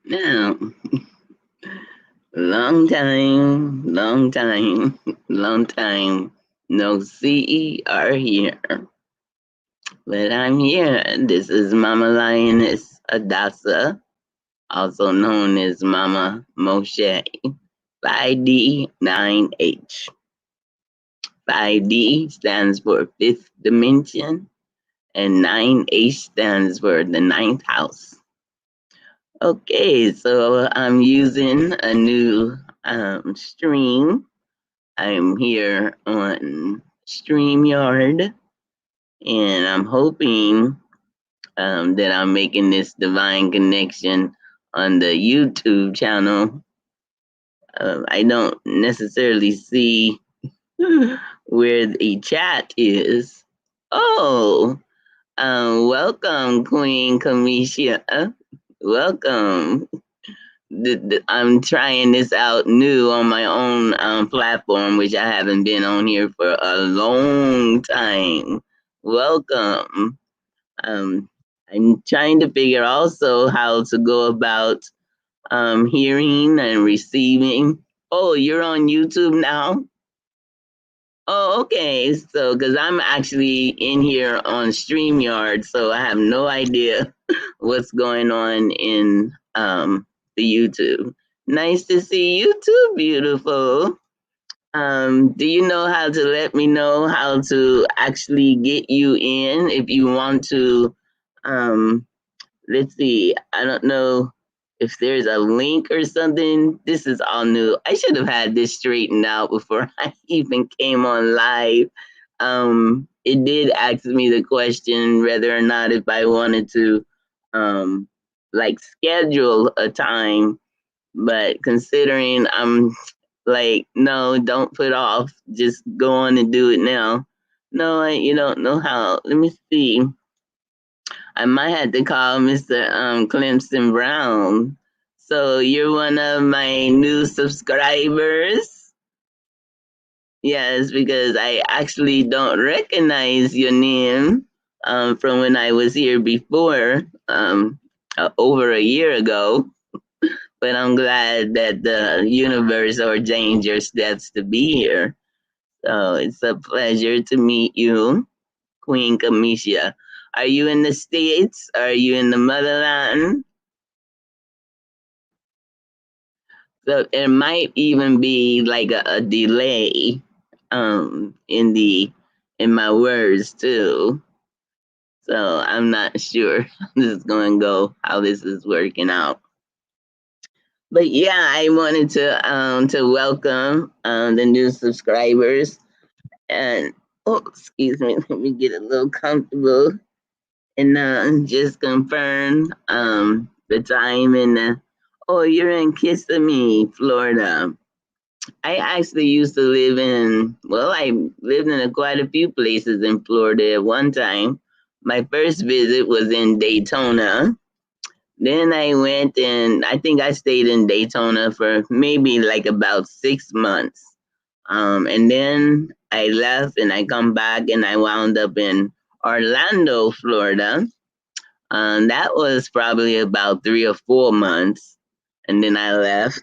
Now, long time no see or hear. But I'm here. This is Mama Lioness Adasa, also known as Mama Moshe. 5D9H. 5D stands for fifth dimension, and 9H stands for the ninth house. Okay, so I'm using a new stream. I'm here on StreamYard, and I'm hoping that I'm making this divine connection on the YouTube channel. I don't necessarily see where the chat is. Oh, welcome, Queen Kamisha. Welcome. I'm trying this out new on my own platform, which I haven't been on here for a long time. Welcome. Um, I'm trying to figure also how to go about hearing and receiving. Oh, you're on YouTube now? Oh, okay. So, because I'm actually in here on StreamYard, so I have no idea what's going on in the YouTube. Nice to see you too, beautiful. Do you know how to let me know how to actually get you in if you want to? Um, let's see. I don't know if there's a link or something. This is all new. I should have had this straightened out before I even came on live. It did ask me the question whether or not if I wanted to, um, like schedule a time, but considering I'm like, no, don't put off. Just go on and do it now. No, you don't know how. Let me see. I might have to call Mr. Clemson Brown. So you're one of my new subscribers? Yes, because I actually don't recognize your name from when I was here before, over a year ago. But I'm glad that the universe ordained your steps to be here. So it's a pleasure to meet you, Queen Kamisha. Are you in the States? Are you in the motherland? So it might even be like a delay in my words too. So I'm not sure this is going to go how this is working out. But yeah, I wanted to welcome the new subscribers and oh excuse me, let me get a little comfortable and just confirm the time and oh you're in Kissimmee, Florida. I actually used to live in, well, I lived in quite a few places in Florida at one time. My first visit was in Daytona. Then I went and I think I stayed in Daytona for maybe like about 6 months. And then I left and I come back and I wound up in Orlando, Florida. That was probably about 3 or 4 months. And then I left.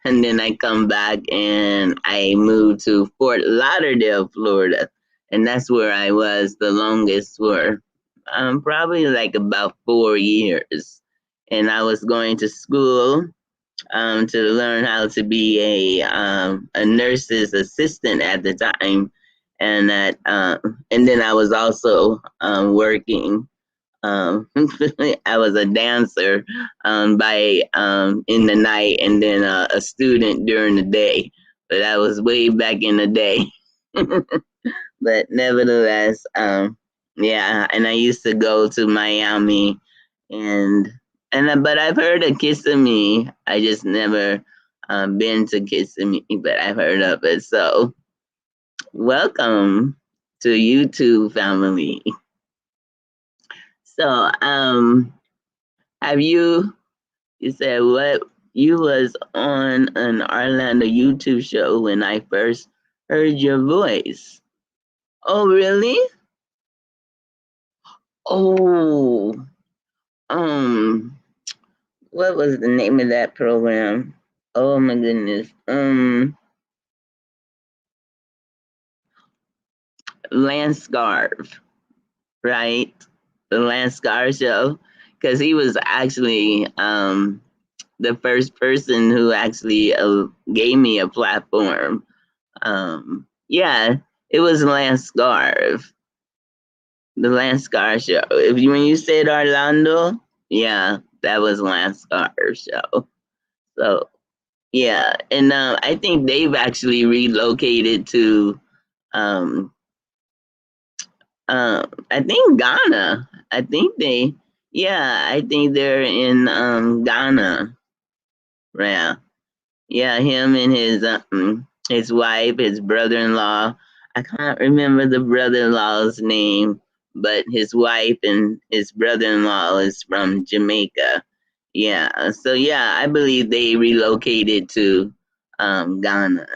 And then I come back and I moved to Fort Lauderdale, Florida. And that's where I was the longest for probably like about 4 years. And I was going to school to learn how to be a nurse's assistant at the time. And that, and then I was also working I was a dancer by in the night, and then a student during the day. But that was way back in the day. But nevertheless, yeah. And I used to go to Miami, and but I've heard of Kissimmee. I just never been to Kissimmee, but I've heard of it. So welcome to YouTube family. So have you? You said what? You was on an Orlando YouTube show when I first heard your voice. Oh, really? Oh, um, what was the name of that program? Oh my goodness. Lance Scarf, right? The Lance Scarf show, because he was actually the first person who actually gave me a platform. Yeah, it was Lance Scarf, the Lance Scarf show. If you when you said Orlando, yeah, that was Lance Scarf show. So yeah, and I think they've actually relocated to um, I think Ghana. I think they, yeah, I think they're in Ghana. Yeah, yeah, him and his wife, his brother-in-law. I can't remember the brother-in-law's name, but his wife and his brother-in-law is from Jamaica. Yeah, so yeah, I believe they relocated to Ghana.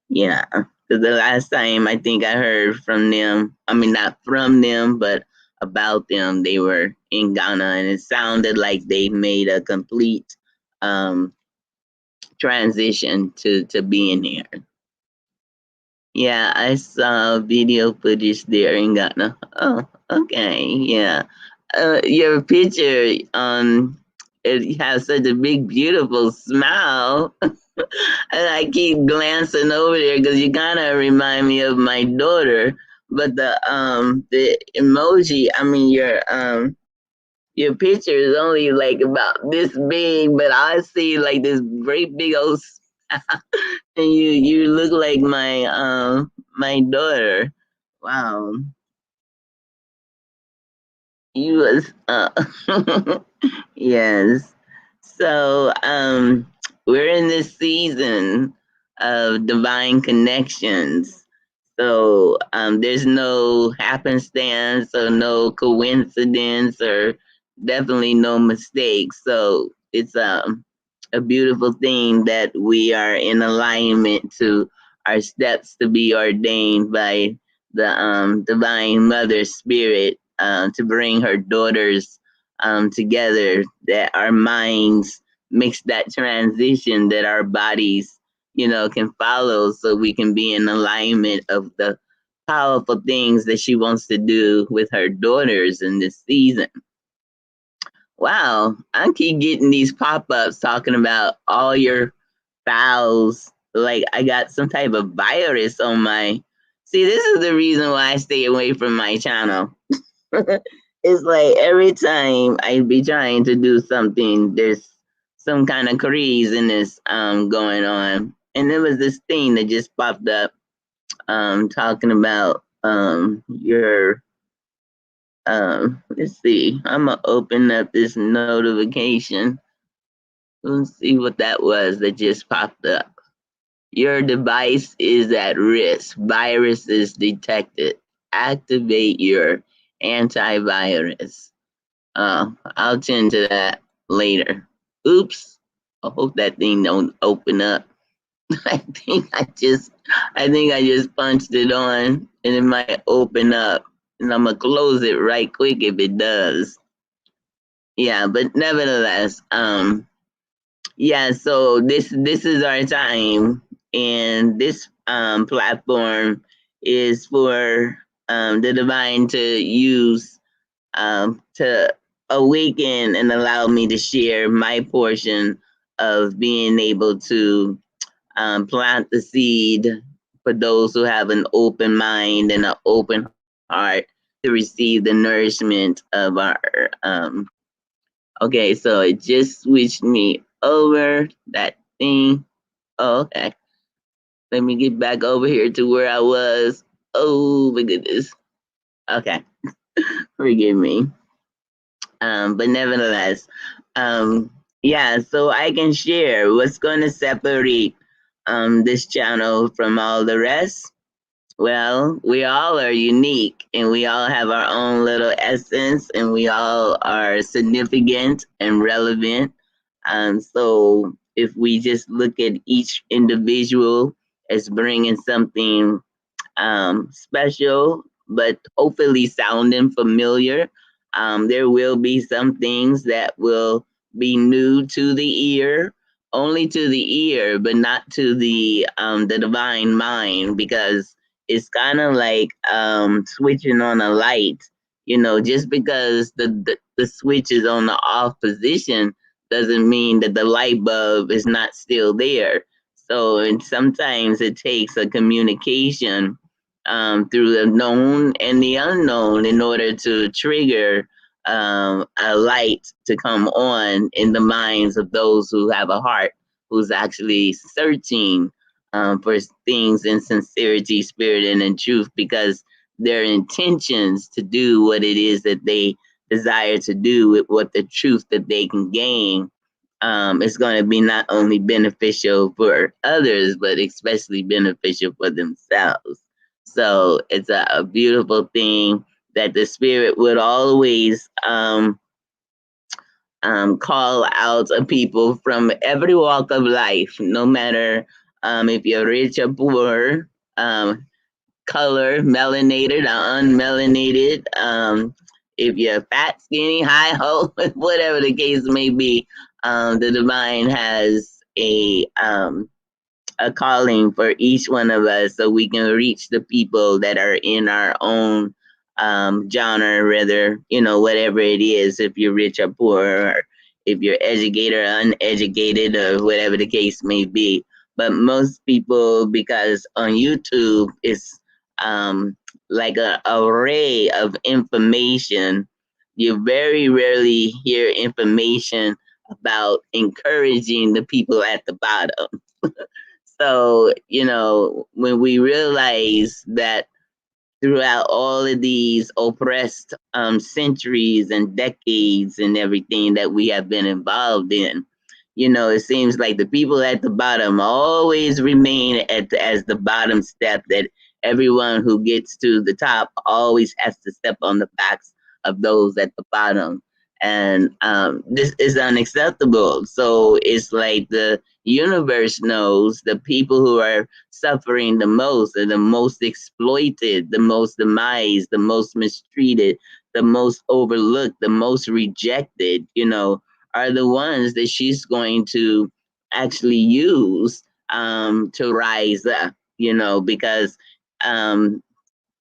Yeah, because the last time I think I heard from them, I mean, not from them, but about them, they were in Ghana, and it sounded like they made a complete um, transition to being here. Yeah, I saw video footage there in Ghana. Oh, okay, yeah. Your picture, it has such a big, beautiful smile. And I keep glancing over there because you kind of remind me of my daughter. But the emoji, I mean your picture is only like about this big, but I see like this great big old, and you look like my daughter. Wow, you was yes. So we're in this season of divine connections. So there's no happenstance or no coincidence or definitely no mistakes. So it's a beautiful thing that we are in alignment to our steps to be ordained by the divine mother spirit to bring her daughters together, that our minds mix that transition, that our bodies, can follow so we can be in alignment of the powerful things that she wants to do with her daughters in this season. Wow, I keep getting these pop-ups talking about all your files. Like I got some type of virus on my. See, this is the reason why I stay away from my channel. It's like every time I be trying to do something, there's some kind of craziness going on. And there was this thing that just popped up talking about your let's see. I'm gonna open up this notification. Let's see what that was that just popped up. Your device is at risk. Virus is detected. Activate your antivirus. I'll tend to that later. Oops. I hope that thing don't open up. I think I just punched it on and it might open up. And I'm gonna close it right quick if it does. Yeah, but nevertheless, yeah, so this is our time, and this platform is for the divine to use to awaken and allow me to share my portion of being able to plant the seed for those who have an open mind and an open heart to receive the nourishment of our. Okay, so it just switched me over that thing. Oh, okay. Let me get back over here to where I was. Oh my goodness. Okay, forgive me. But nevertheless, um, yeah, so I can share what's going to separate this channel from all the rest. Well, we all are unique and we all have our own little essence and we all are significant and relevant. So if we just look at each individual as bringing something special, but hopefully sounding familiar, There will be some things that will be new to the ear, only to the ear, but not to the divine mind, because it's kind of like switching on a light. Just because the switch is on the off position doesn't mean that the light bulb is not still there. So, and sometimes it takes a communication through the known and the unknown in order to trigger a light to come on in the minds of those who have a heart, who's actually searching for things in sincerity, spirit, and in truth, because their intentions to do what it is that they desire to do with what the truth that they can gain is going to be not only beneficial for others, but especially beneficial for themselves. So it's a beautiful thing that the spirit would always call out people from every walk of life, no matter if you're rich or poor, color, melanated or unmelanated, if you're fat, skinny, high, ho, whatever the case may be. The divine has a calling for each one of us, so we can reach the people that are in our own genre, whether, whatever it is, if you're rich or poor, or if you're educated or uneducated, or whatever the case may be. But most people, because on YouTube it's like a array of information, you very rarely hear information about encouraging the people at the bottom. So, when we realize that throughout all of these oppressed centuries and decades and everything that we have been involved in, it seems like the people at the bottom always remain as the bottom step, that everyone who gets to the top always has to step on the backs of those at the bottom. And this is unacceptable. So it's like the universe knows the people who are suffering the most, are the most exploited, the most demised, the most mistreated, the most overlooked, the most rejected, are the ones that she's going to actually use to rise up, because um,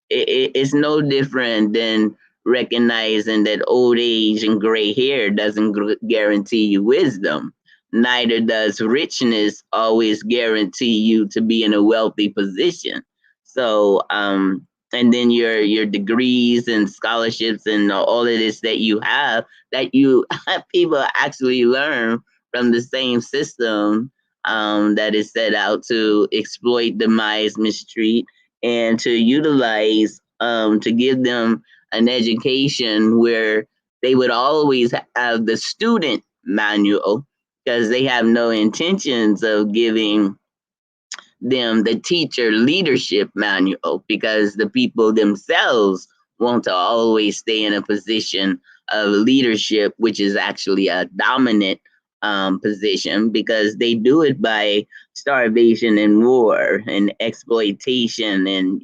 it's no different than recognizing that old age and gray hair doesn't guarantee you wisdom. Neither does richness always guarantee you to be in a wealthy position. So, and then your degrees and scholarships and all of this that you have, that you people actually learn from the same system that is set out to exploit, demise, mistreat, and to utilize to give them an education where they would always have the student manual, because they have no intentions of giving them the teacher leadership manual, because the people themselves want to always stay in a position of leadership, which is actually a dominant position, because they do it by starvation and war and exploitation and,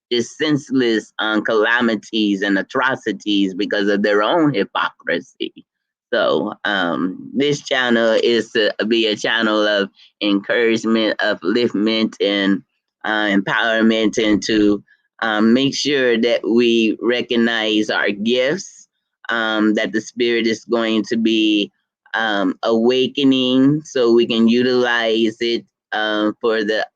just senseless calamities and atrocities because of their own hypocrisy. So this channel is to be a channel of encouragement, upliftment, and empowerment, and to make sure that we recognize our gifts, that the spirit is going to be awakening, so we can utilize it for the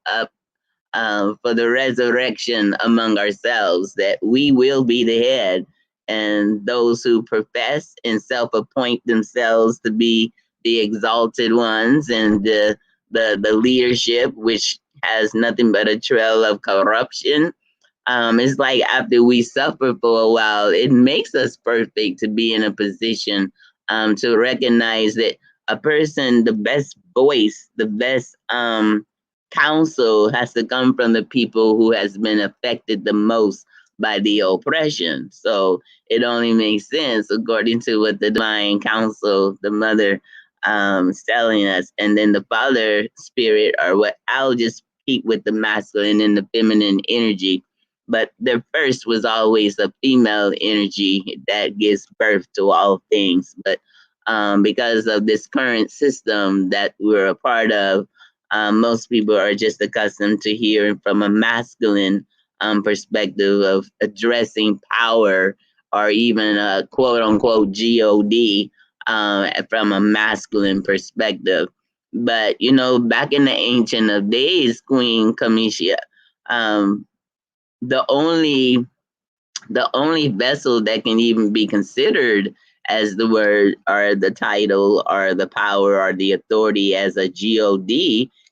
for the resurrection among ourselves, that we will be the head, and those who profess and self-appoint themselves to be the exalted ones and the leadership, which has nothing but a trail of corruption. It's like after we suffer for a while, it makes us perfect to be in a position to recognize that a person, the best voice, the best counsel has to come from the people who has been affected the most by the oppression. So it only makes sense according to what the divine counsel, the mother, is telling us, and then the father spirit, or what I'll just keep with the masculine and the feminine energy. but the first was always a female energy that gives birth to all things. But because of this current system that we're a part of, most people are just accustomed to hearing from a masculine perspective of addressing power, or even a quote unquote God, from a masculine perspective. But back in the ancient of days, Queen Kamisha, um, the only the only vessel that can even be considered as the word or the title or the power or the authority as a God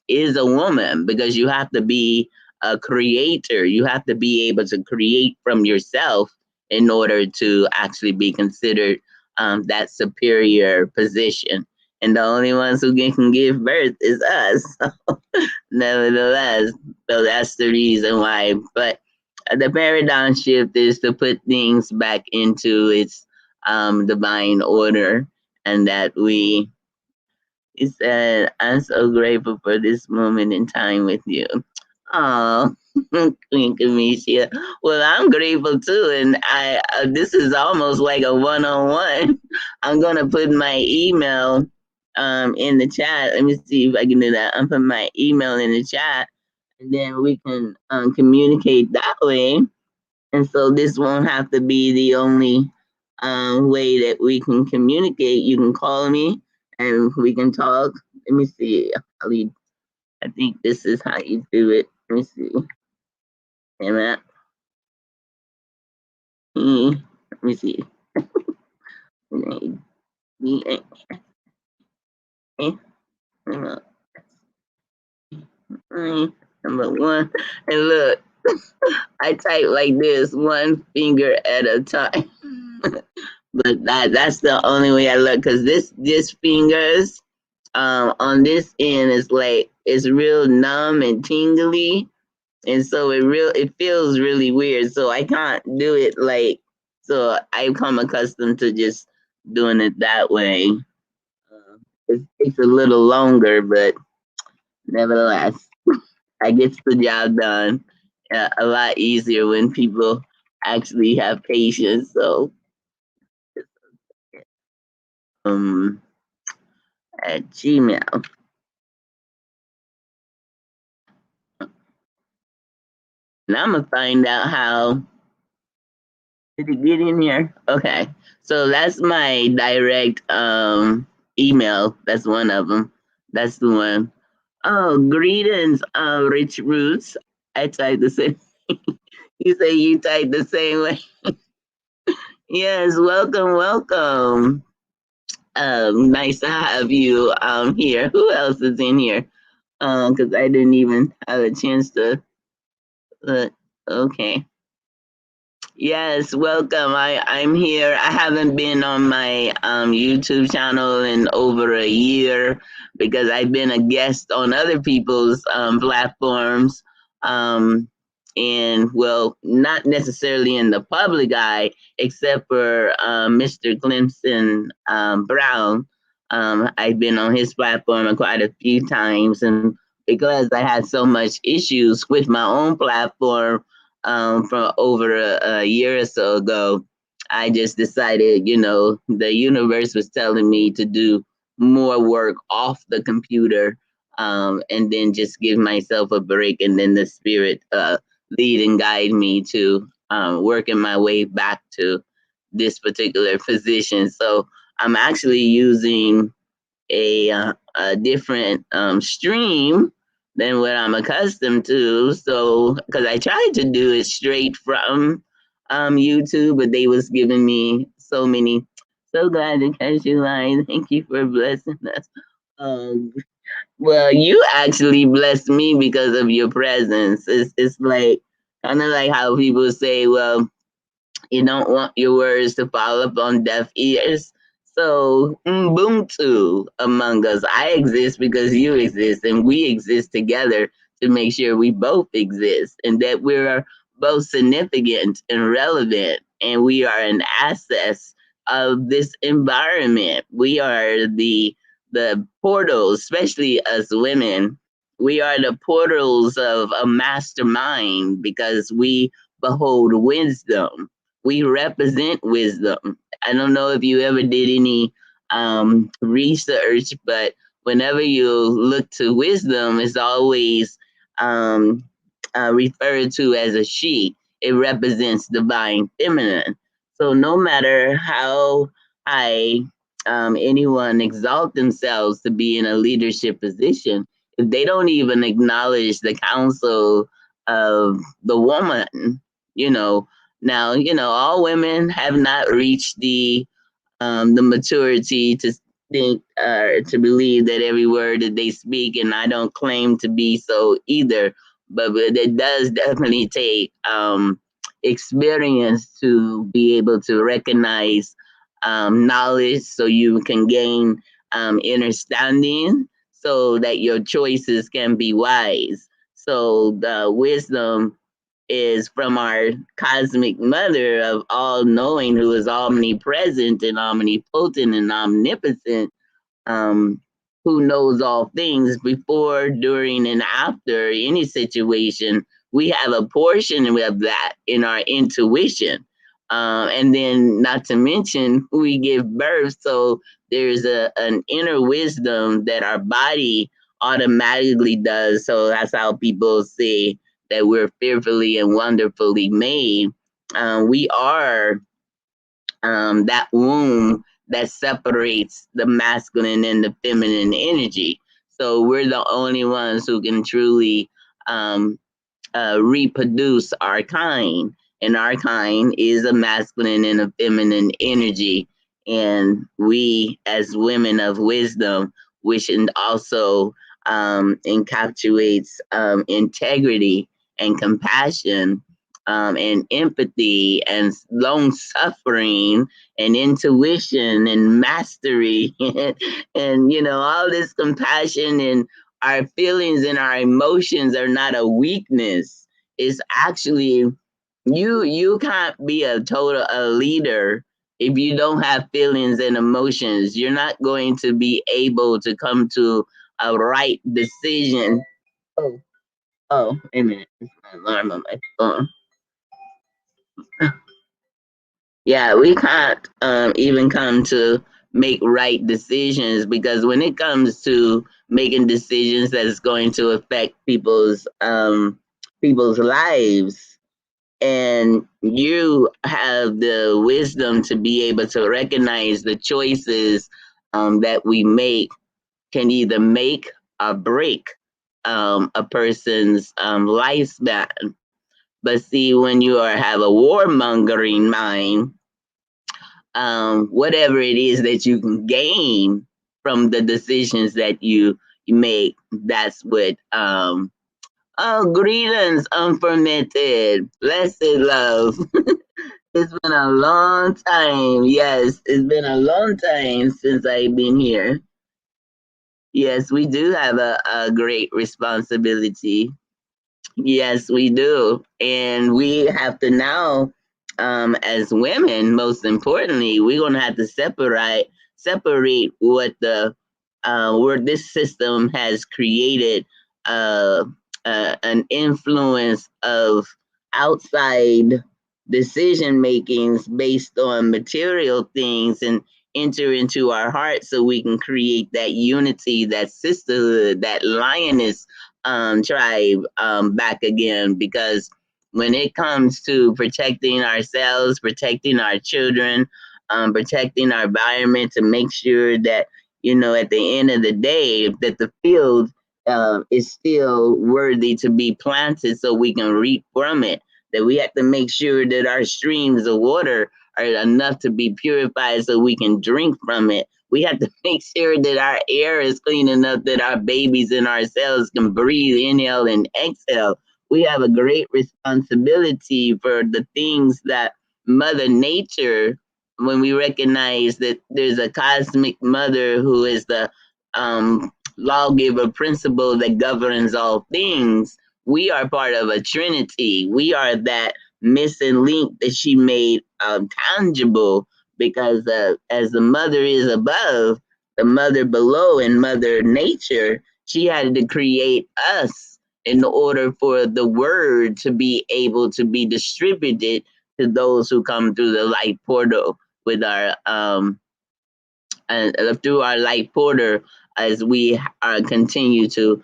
is a woman, because you have to be a creator. You have to be able to create from yourself in order to actually be considered that superior position. And the only ones who can give birth is us. Nevertheless, so that's the reason why. But the paradigm shift is to put things back into its divine order, and that he said, I'm so grateful for this moment in time with you. Oh, Queen Kamisha. Well, I'm grateful too, and I this is almost like a one-on-one. I'm gonna put my email in the chat. Let me see if I can do that. I'm putting my email in the chat, and then we can communicate that way. And so this won't have to be the only way that we can communicate. You can call me and we can talk. Let me see. I think this is how you do it. Let me see. Let me see. Number one. And look, I type like this, one finger at a time. But that's the only way I look, because this fingers on this end is like it's real numb and tingly, and so it feels really weird. So I can't do it like, so I've come accustomed to just doing it that way. It takes a little longer, but nevertheless, I get the job done a lot easier when people actually have patience. So um, at Gmail. And I'm gonna find out how. Did it get in here? Okay, so that's my direct email. That's one of them. That's the one. Oh, greetings, Rich Roots. I typed the same. You say you typed the same way. Yes, welcome, welcome. Nice to have you here. Who else is in here? Because I didn't even have a chance to. Okay. Yes, welcome. I'm here. I haven't been on my YouTube channel in over a year because I've been a guest on other people's platforms. Um, and well, not necessarily in the public eye, except for Mr. Clemson Brown. I've been on his platform quite a few times, and because I had so much issues with my own platform from over a year or so ago, I just decided, the universe was telling me to do more work off the computer, and then just give myself a break, and then the spirit lead and guide me to working my way back to this particular position. So I'm actually using a different stream than what I'm accustomed to. So, because I tried to do it straight from YouTube, but they was giving me so many. So glad to catch you line. Thank you for blessing us. Um, well, you actually blessed me because of your presence. It's like kind of like how people say, well, you don't want your words to fall upon deaf ears. So, Ubuntu among us. I exist because you exist, and we exist together to make sure we both exist and that we're both significant and relevant, and we are an asset of this environment. We are the portals, especially us women. We are the portals of a mastermind because we behold wisdom. We represent wisdom. I don't know if you ever did any research, but whenever you look to wisdom, it's always um, referred to as a she. It represents divine feminine. So no matter how high anyone exalt themselves to be in a leadership position, if they don't even acknowledge the counsel of the woman, you know, now, all women have not reached the maturity to think to believe that every word that they speak, and I don't claim to be so either, but it does definitely take experience to be able to recognize knowledge so you can gain understanding so that your choices can be wise. So the wisdom is from our cosmic mother of all knowing, who is omnipresent and omnipotent and omnipotent, um, who knows all things before, during, and after any situation. We have a portion of that in our intuition. And then, not to mention, we give birth. So there's an inner wisdom that our body automatically does. So that's how people say that we're fearfully and wonderfully made. We are that womb that separates the masculine and the feminine energy. So we're the only ones who can truly um, reproduce our kind. And our kind is a masculine and a feminine energy. And we, as women of wisdom, which and also encapsulates integrity and compassion, and empathy and long suffering and intuition and mastery and all this compassion, and our feelings and our emotions are not a weakness. It's actually, you can't be a leader if you don't have feelings and emotions. You're not going to be able to come to a right decision. Oh, wait a minute. It's an alarm on my phone. Yeah, we can't even come to make right decisions, because when it comes to making decisions that is going to affect people's lives, and you have the wisdom to be able to recognize the choices that we make can either make or break a person's lifespan. But see, when you have a warmongering mind, whatever it is that you can gain from the decisions that you make, that's what greetings, unfermented, blessed love. It's been a long time. Yes, it's been a long time since I've been here. Yes, we do have a great responsibility. Yes, we do. And we have to now, as women, most importantly, we're gonna have to separate what the where this system has created uh, an influence of outside decision makings based on material things, and enter into our heart so we can create that unity, that sisterhood, that lioness tribe back again. Because when it comes to protecting ourselves, protecting our children, protecting our environment, to make sure that at the end of the day, that the field is still worthy to be planted so we can reap from it. That we have to make sure that our streams of water are enough to be purified so we can drink from it. We have to make sure that our air is clean enough that our babies and ourselves can breathe, inhale, and exhale. We have a great responsibility for the things that Mother Nature, when we recognize that there's a cosmic mother who is the lawgiver principle that governs all things. We are part of a trinity. We are that missing link that she made tangible, because as the mother is above, the mother below, and Mother Nature, she had to create us in order for the word to be able to be distributed to those who come through the light portal with our and through our light porter as we continue to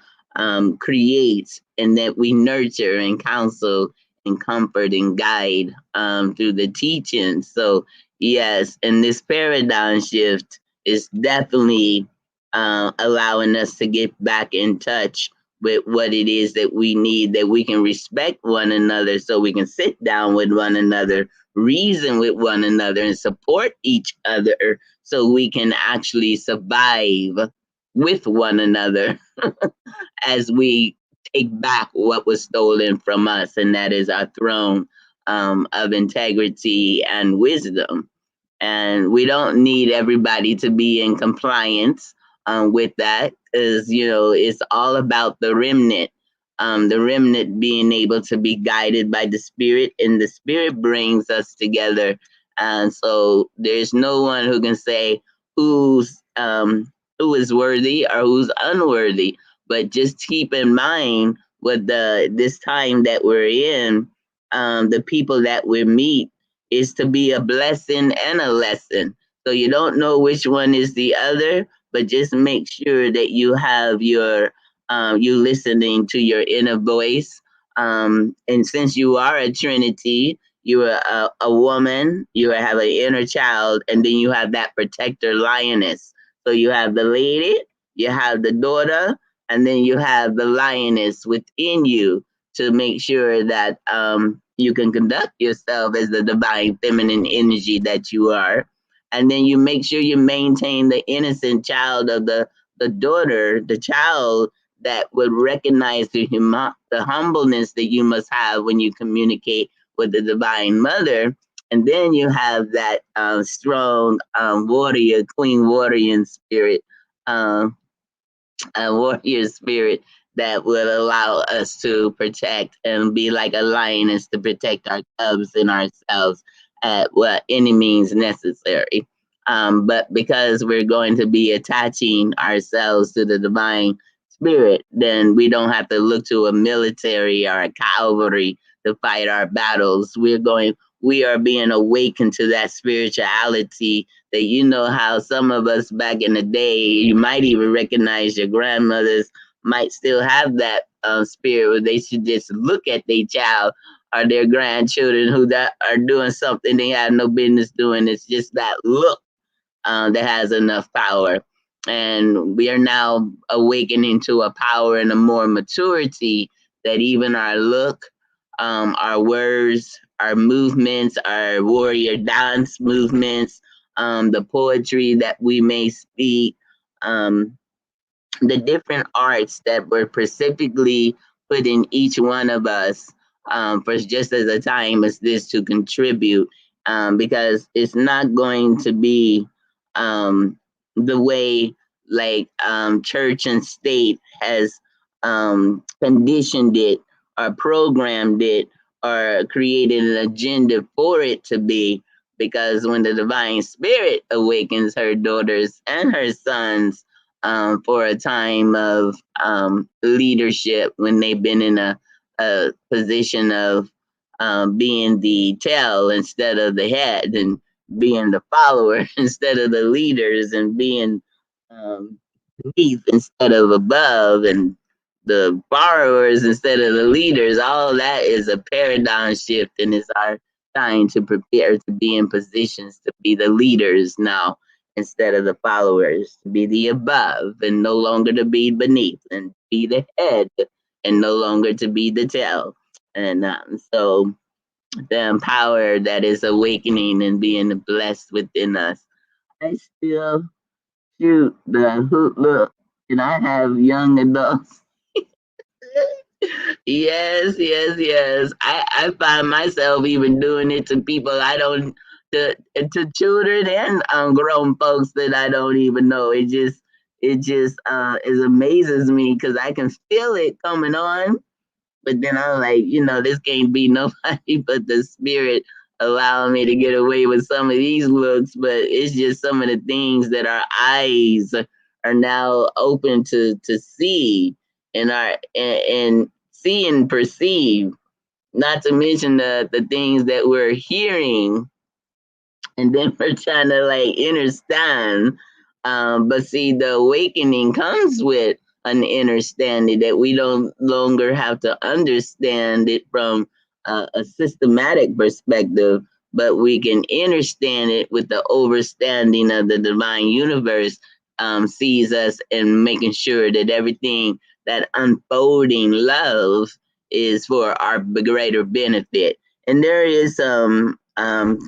create and that we nurture and counsel and comfort and guide through the teaching. So yes, and this paradigm shift is definitely allowing us to get back in touch with what it is that we need, that we can respect one another so we can sit down with one another, reason with one another, and support each other so we can actually survive with one another as we take back what was stolen from us, and that is our throne of integrity and wisdom. And we don't need everybody to be in compliance with that, because it's all about the remnant. The remnant being able to be guided by the spirit, and the spirit brings us together. And so there's no one who can say who's who is worthy or who's unworthy. But just keep in mind with this time that we're in, the people that we meet is to be a blessing and a lesson. So you don't know which one is the other, but just make sure that you have you listening to your inner voice. And since you are a Trinity, you are a woman, you have an inner child, and then you have that protector lioness. So you have the lady, you have the daughter, and then you have the lioness within you to make sure that you can conduct yourself as the divine feminine energy that you are. And then you make sure you maintain the innocent child of the daughter, the child that would recognize the humbleness that you must have when you communicate with the divine mother. And then you have that strong warrior, queen warrior spirit, um, a warrior spirit that would allow us to protect and be like a lioness to protect our cubs and ourselves at what any means necessary. But because we're going to be attaching ourselves to the divine spirit, then we don't have to look to a military or a cavalry to fight our battles. We are being awakened to that spirituality that how some of us back in the day, you might even recognize your grandmothers might still have that spirit where they should just look at their child or their grandchildren who that are doing something they have no business doing. It's just that look that has enough power. And we are now awakening to a power and a more maturity that even our look, our words, our movements, our warrior dance movements, the poetry that we may speak, um, the different arts that were specifically put in each one of us for just as a time as this to contribute, because it's not going to be the way like church and state has conditioned it or programmed it or created an agenda for it to be. Because when the divine spirit awakens her daughters and her sons for a time of leadership, when they've been in a position of being the tail instead of the head, and being the follower instead of the leaders, and being um, beneath instead of above, and the borrowers instead of the leaders. All that is a paradigm shift, and it's our time to prepare to be in positions to be the leaders now instead of the followers, to be the above and no longer to be beneath, and be the head and no longer to be the tail. And so the power that is awakening and being blessed within us. I still shoot the hook look, and I have young adults. Yes, yes, yes. I find myself even doing it to people I don't, to children and grown folks that I don't even know. It just it amazes me because I can feel it coming on, but then I'm like, this can't be nobody but the spirit allowing me to get away with some of these looks. But it's just some of the things that our eyes are now open to see, and see and perceive, not to mention the things that we're hearing, and then we're trying to like understand. But see, the awakening comes with an understanding that we don't longer have to understand it from a systematic perspective, but we can understand it with the overstanding of the divine universe, sees us and making sure that everything, that unfolding love, is for our greater benefit. And there is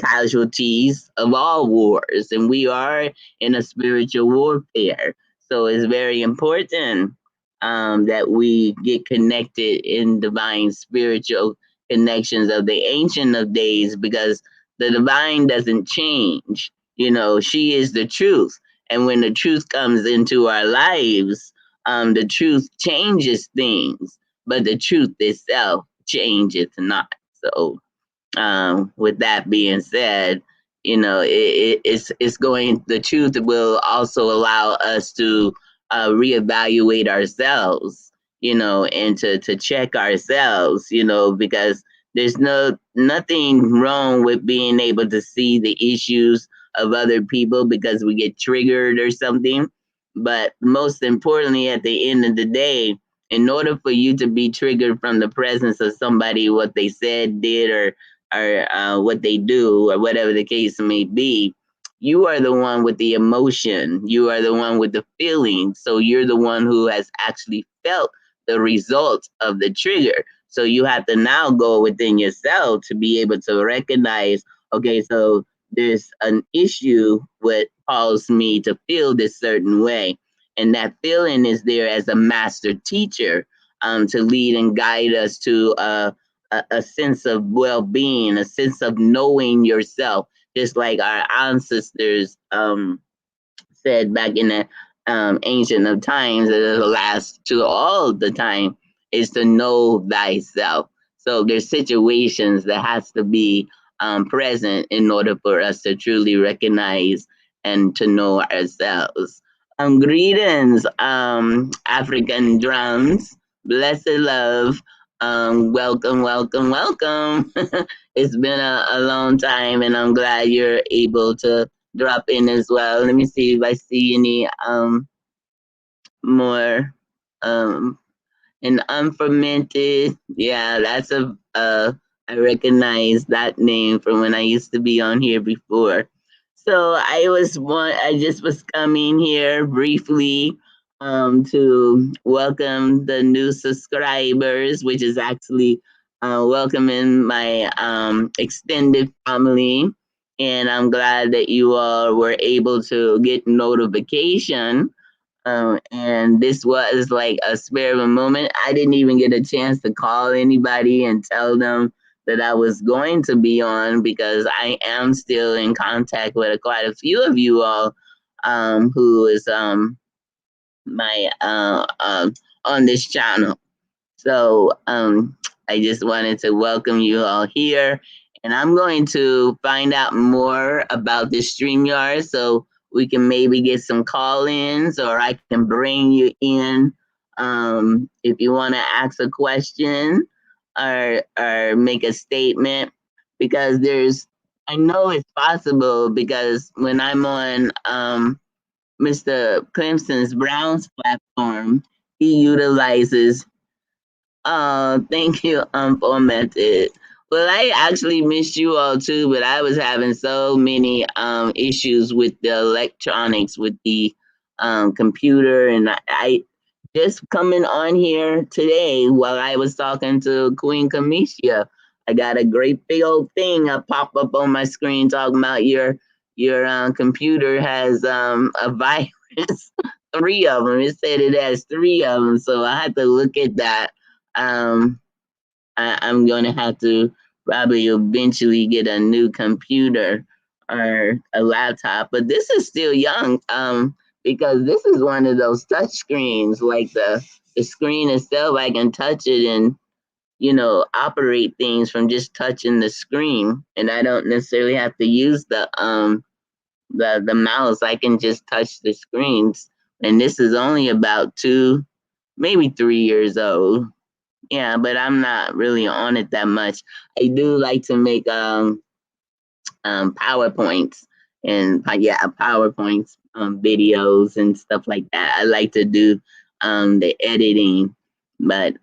casualties of all wars, and we are in a spiritual warfare. So it's very important that we get connected in divine spiritual connections of the Ancient of Days, because the divine doesn't change. You know, she is the truth. And when the truth comes into our lives, the truth changes things, but the truth itself changes not. So with that being said, you know, it's going. The truth will also allow us to reevaluate ourselves, you know, and to check ourselves, you know, because there's nothing wrong with being able to see the issues of other people because we get triggered or something. But most importantly, at the end of the day, in order for you to be triggered from the presence of somebody, what they said, did, or what they do, or whatever the case may be, you are the one with the emotion. You are the one with the feeling. So you're the one who has actually felt the result of the trigger. So you have to now go within yourself to be able to recognize, okay, so there's an issue what caused me to feel this certain way. And that feeling is there as a master teacher, to lead and guide us to a sense of well-being, a sense of knowing yourself, just like our ancestors said back in the ancient of times, that it lasts to all the time, is to know thyself. So there's situations that has to be present in order for us to truly recognize and to know ourselves. Greetings, African drums. Blessed love. Welcome, welcome, welcome. It's been a long time, and I'm glad you're able to drop in as well. Let me see if I see any more um and unfermented. Yeah, that's I recognize that name from when I used to be on here before. So I just was coming here briefly to welcome the new subscribers, which is actually welcoming my extended family. And I'm glad that you all were able to get notification, and this was like a spare of a moment. I didn't even get a chance to call anybody and tell them that I was going to be on, because I am still in contact with quite a few of you all, who is my on this channel. So I just wanted to welcome you all here, and I'm going to find out more about this StreamYard so we can maybe get some call-ins, or I can bring you in if you want to ask a question or make a statement, because I know it's possible, because when I'm on Mr. Clemson's Brown's platform, he utilizes thank you, Unformatted. Well, I actually missed you all too, but I was having so many issues with the electronics, with the computer, and I just coming on here today while I was talking to Queen Kamisha. I got a great big old thing pop up on my screen talking about your computer has a virus. Three of them. It said it has three of them, so I had to look at that. um, I'm gonna have to probably eventually get a new computer or a laptop, but this is still young, because this is one of those touch screens. Like the screen itself, I can touch it and operate things from just touching the screen, and I don't necessarily have to use the mouse. I can just touch the screens, and this is only about 2, maybe 3 years old. Yeah, but I'm not really on it that much. I do like to make PowerPoints and PowerPoints, videos and stuff like that. I like to do the editing, but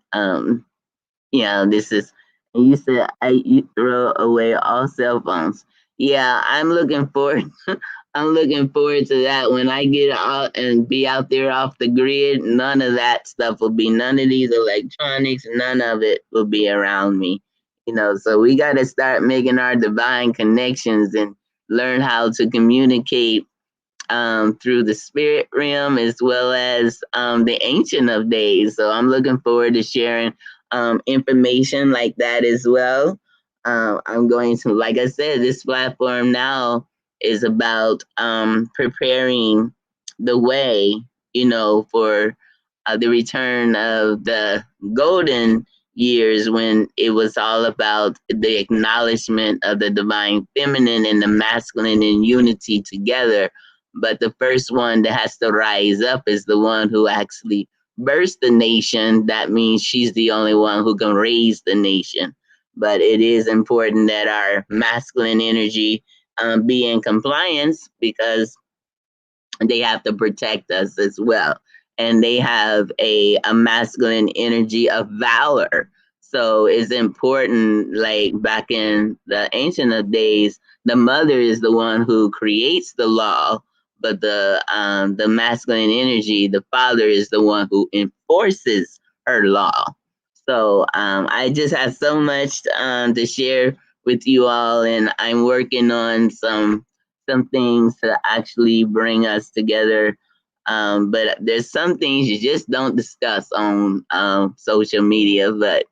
this is. And you said you throw away all cell phones. Yeah, I'm looking forward. I'm looking forward to that when I get out and be out there off the grid. None of that stuff will be. None of these electronics. None of it will be around me. So we got to start making our divine connections and learn how to communicate through the spirit realm as well as the Ancient of Days. So I'm looking forward to sharing information like that as well. I'm going to, like I said, this platform now is about preparing the way, for the return of the golden years when it was all about the acknowledgement of the divine feminine and the masculine in unity together. But the first one that has to rise up is the one who actually births the nation. That means she's the only one who can raise the nation. But it is important that our masculine energy be in compliance because they have to protect us as well. And they have a masculine energy of valor. So it's important, like back in the ancient of days, the mother is the one who creates the law, but the masculine energy, the father is the one who enforces her law. So I just have so much to share with you all, and I'm working on some things to actually bring us together. But there's some things you just don't discuss on social media. But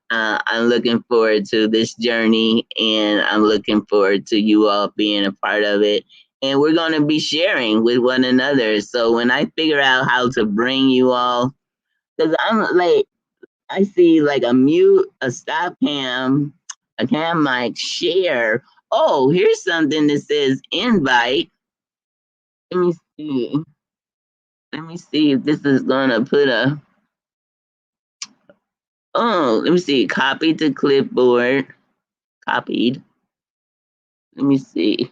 I'm looking forward to this journey, and I'm looking forward to you all being a part of it. And we're going to be sharing with one another. So when I figure out how to bring you all, because I'm like, I see like a mute, a stop cam, a cam mic, share. Oh, here's something that says invite. Let me see. Let me see if this is gonna put a. Oh, let me see. Copy to clipboard. Copied. Let me see.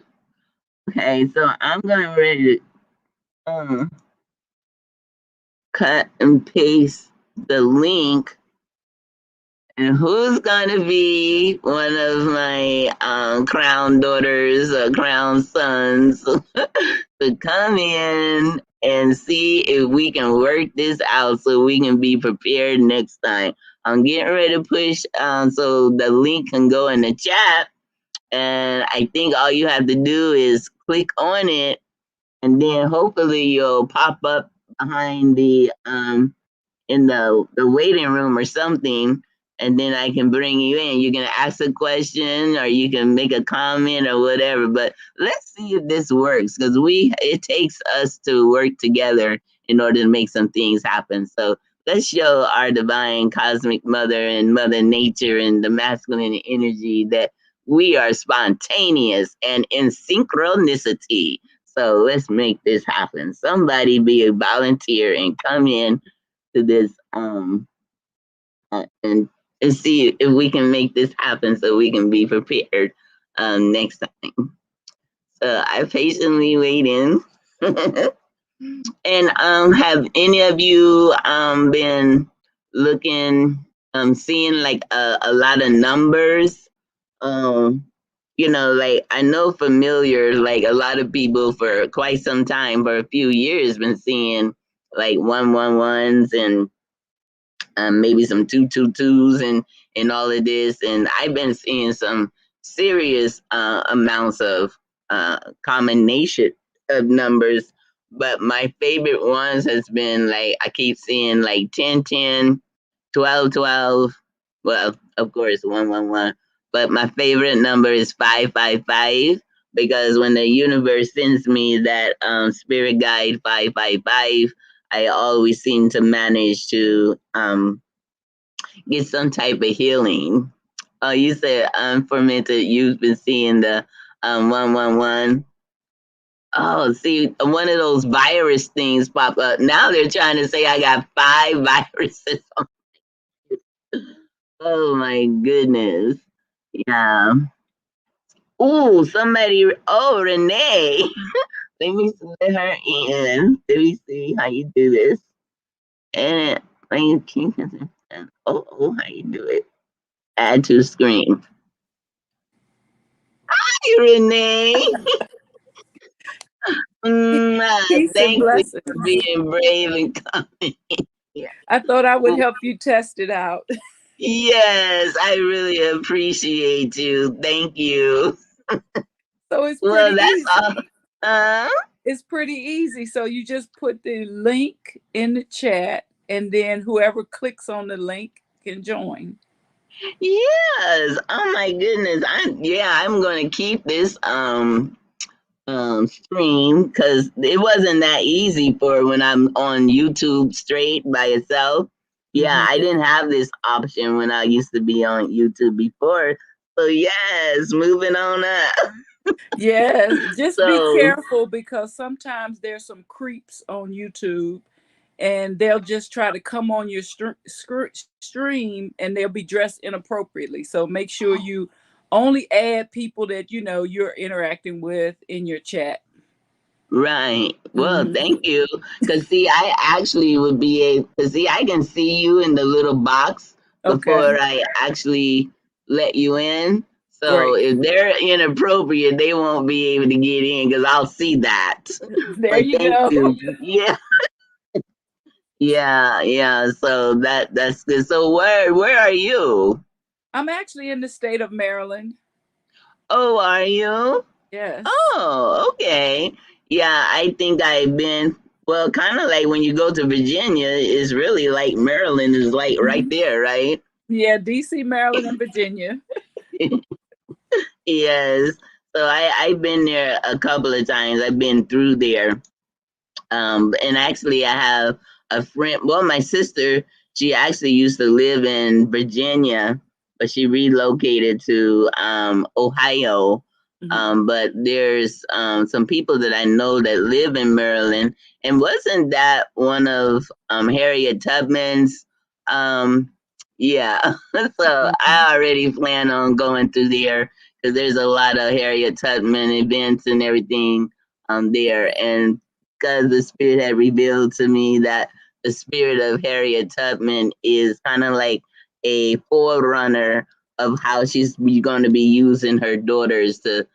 Okay, so I'm gonna ready to cut and paste the link. And who's gonna be one of my crown daughters or crown sons to come in and see if we can work this out so we can be prepared next time. I'm getting ready to push so the link can go in the chat. And I think all you have to do is click on it, and then hopefully you'll pop up behind the in the waiting room or something, and then I can bring you in. You can ask a question or you can make a comment or whatever. But let's see if this works because it takes us to work together in order to make some things happen. So let's show our divine cosmic mother and mother nature and the masculine energy that we are spontaneous and in synchronicity. So let's make this happen. Somebody be a volunteer and come in to this and see if we can make this happen so we can be prepared next time. So I patiently wait in. And have any of you been looking seeing like a lot of numbers? Um like I know familiar, like a lot of people for quite some time, for a few years, been seeing like 111s and maybe some 222s and all of this. And I've been seeing some serious amounts of combination of numbers. But my favorite ones has been like I keep seeing like 1010, 1212. Well, of course, 111. But my favorite number is 555 because when the universe sends me that spirit guide 555, I always seem to manage to get some type of healing. Oh, you said unfermented. You've been seeing the 111. Oh, see, one of those virus things pop up. Now they're trying to say I got 5 viruses. Oh my goodness. Yeah. Oh, somebody. Oh, Renee. Let me let her in. Let me see how you do this. And when you keep how you do it? Add to screen. Hi, Renee. Peace and Thank you blessings. for being brave and coming here. I thought I would help you test it out. Yes, I really appreciate you. Thank you. So it's Well, pretty that's all. easy. Uh, It's pretty easy. So you just put the link in the chat, and then whoever clicks on the link can join. yes. Oh my goodness. I'm gonna keep this stream because it wasn't that easy for when I'm on YouTube straight by itself. Yeah, Mhm. I didn't have this option when I used to be on YouTube before. So yes, moving on up. Yes, just be So careful because sometimes there's some creeps on YouTube and they'll just try to come on your stream and they'll be dressed inappropriately. So make sure you only add people that you know you're interacting with in your chat. right. Well, Hmm. thank you. Cause see, I actually would be able to see I can see you in the little box Okay, before I actually let you in. So great. if they're inappropriate, they won't be able to get in because I'll see that. There But you thank go. you. Yeah, yeah. So that's good. So where are you? I'm actually in the state of Maryland. Oh, are you? Yes. Oh, okay. Yeah, I think I've been, well, kind of like when you go to Virginia, it's really like Maryland is like right Mhm. there, right? Yeah, DC, Maryland, and Virginia. Yes. So I've been there a couple of times. I've been through there. And actually, I have a friend. Well, my sister, she actually used to live in Virginia, but she relocated to Ohio. Mhm. But there's some people that I know that live in Maryland, and wasn't that one of Harriet Tubman's? Um, yeah, so Mhm. I already plan on going through there because there's a lot of Harriet Tubman events and everything there, and because the spirit had revealed to me that the spirit of Harriet Tubman is kind of like a forerunner of how she's going to be using her daughters to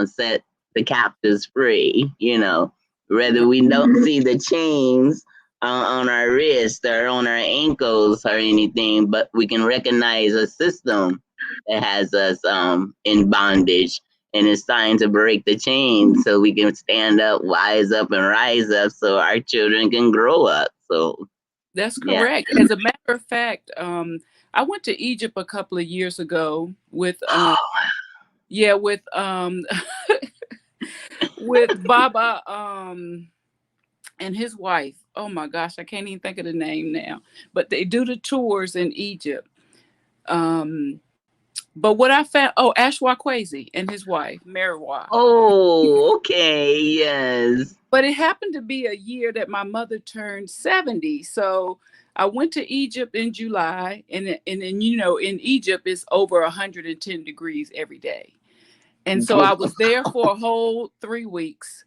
set the captives free. Whether we don't see the chains on our wrists or on our ankles or anything, but we can recognize a system that has us in bondage, and it's time to break the chain so we can stand up, wise up, and rise up so our children can grow up. So, That's yeah. correct. As a matter of fact, I went to Egypt a couple of years ago with yeah, with Baba and his wife. Oh my gosh, I can't even think of the name now. But they do the tours in Egypt. Um but what I found, oh, Ashwa Kwesi and his wife, Marwa. Oh, okay. Yes. But it happened to be a year that my mother turned 70. So I went to Egypt in July, and you know, in Egypt it's over 110 degrees every day. And so I was there for a whole 3 weeks.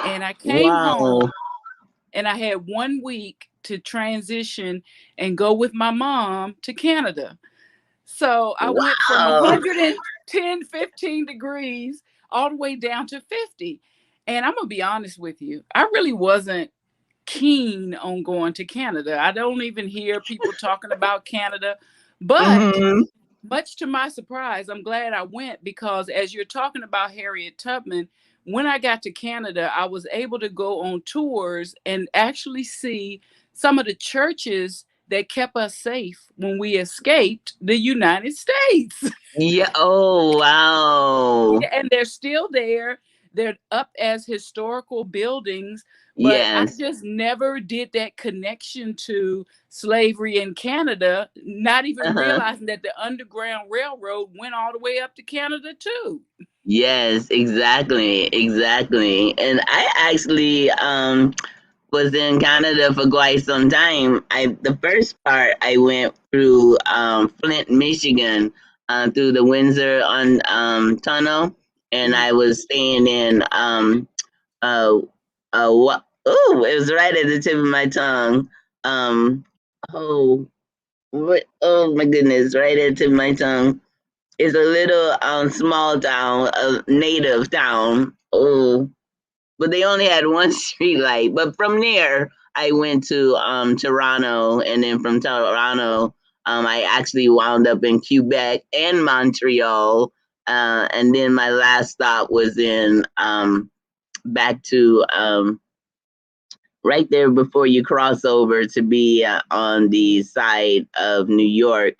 And I came home Wow. and I had 1 week to transition and go with my mom to Canada. So I went from Wow. 110, 15 degrees all the way down to 50. And I'm going to be honest with you, I really wasn't keen on going to Canada. I don't even hear people talking about Canada. But Mm-hmm. much to my surprise, I'm glad I went because as you're talking about Harriet Tubman, when I got to Canada, I was able to go on tours and actually see some of the churches that kept us safe when we escaped the United States. Yeah. Oh, wow. And they're still there. They're up as historical buildings, but I Yes. just never did that connection to slavery in Canada, not even Uh-huh. realizing that the Underground Railroad went all the way up to Canada too. Yes, exactly. Exactly. And I actually was in Canada for quite some time. The first part I went through Flint, Michigan, through the Windsor on tunnel, and I was staying in uh what? Oh, it was right at the tip of my tongue. Um, oh, what? Oh my goodness, right at the tip of my tongue. It's a little small town, a native town. Oh, but they only had one street light. But from there, I went to Toronto, and then from Toronto, I actually wound up in Quebec and Montreal, and then my last stop was in back to right there before you cross over to be on the side of New York.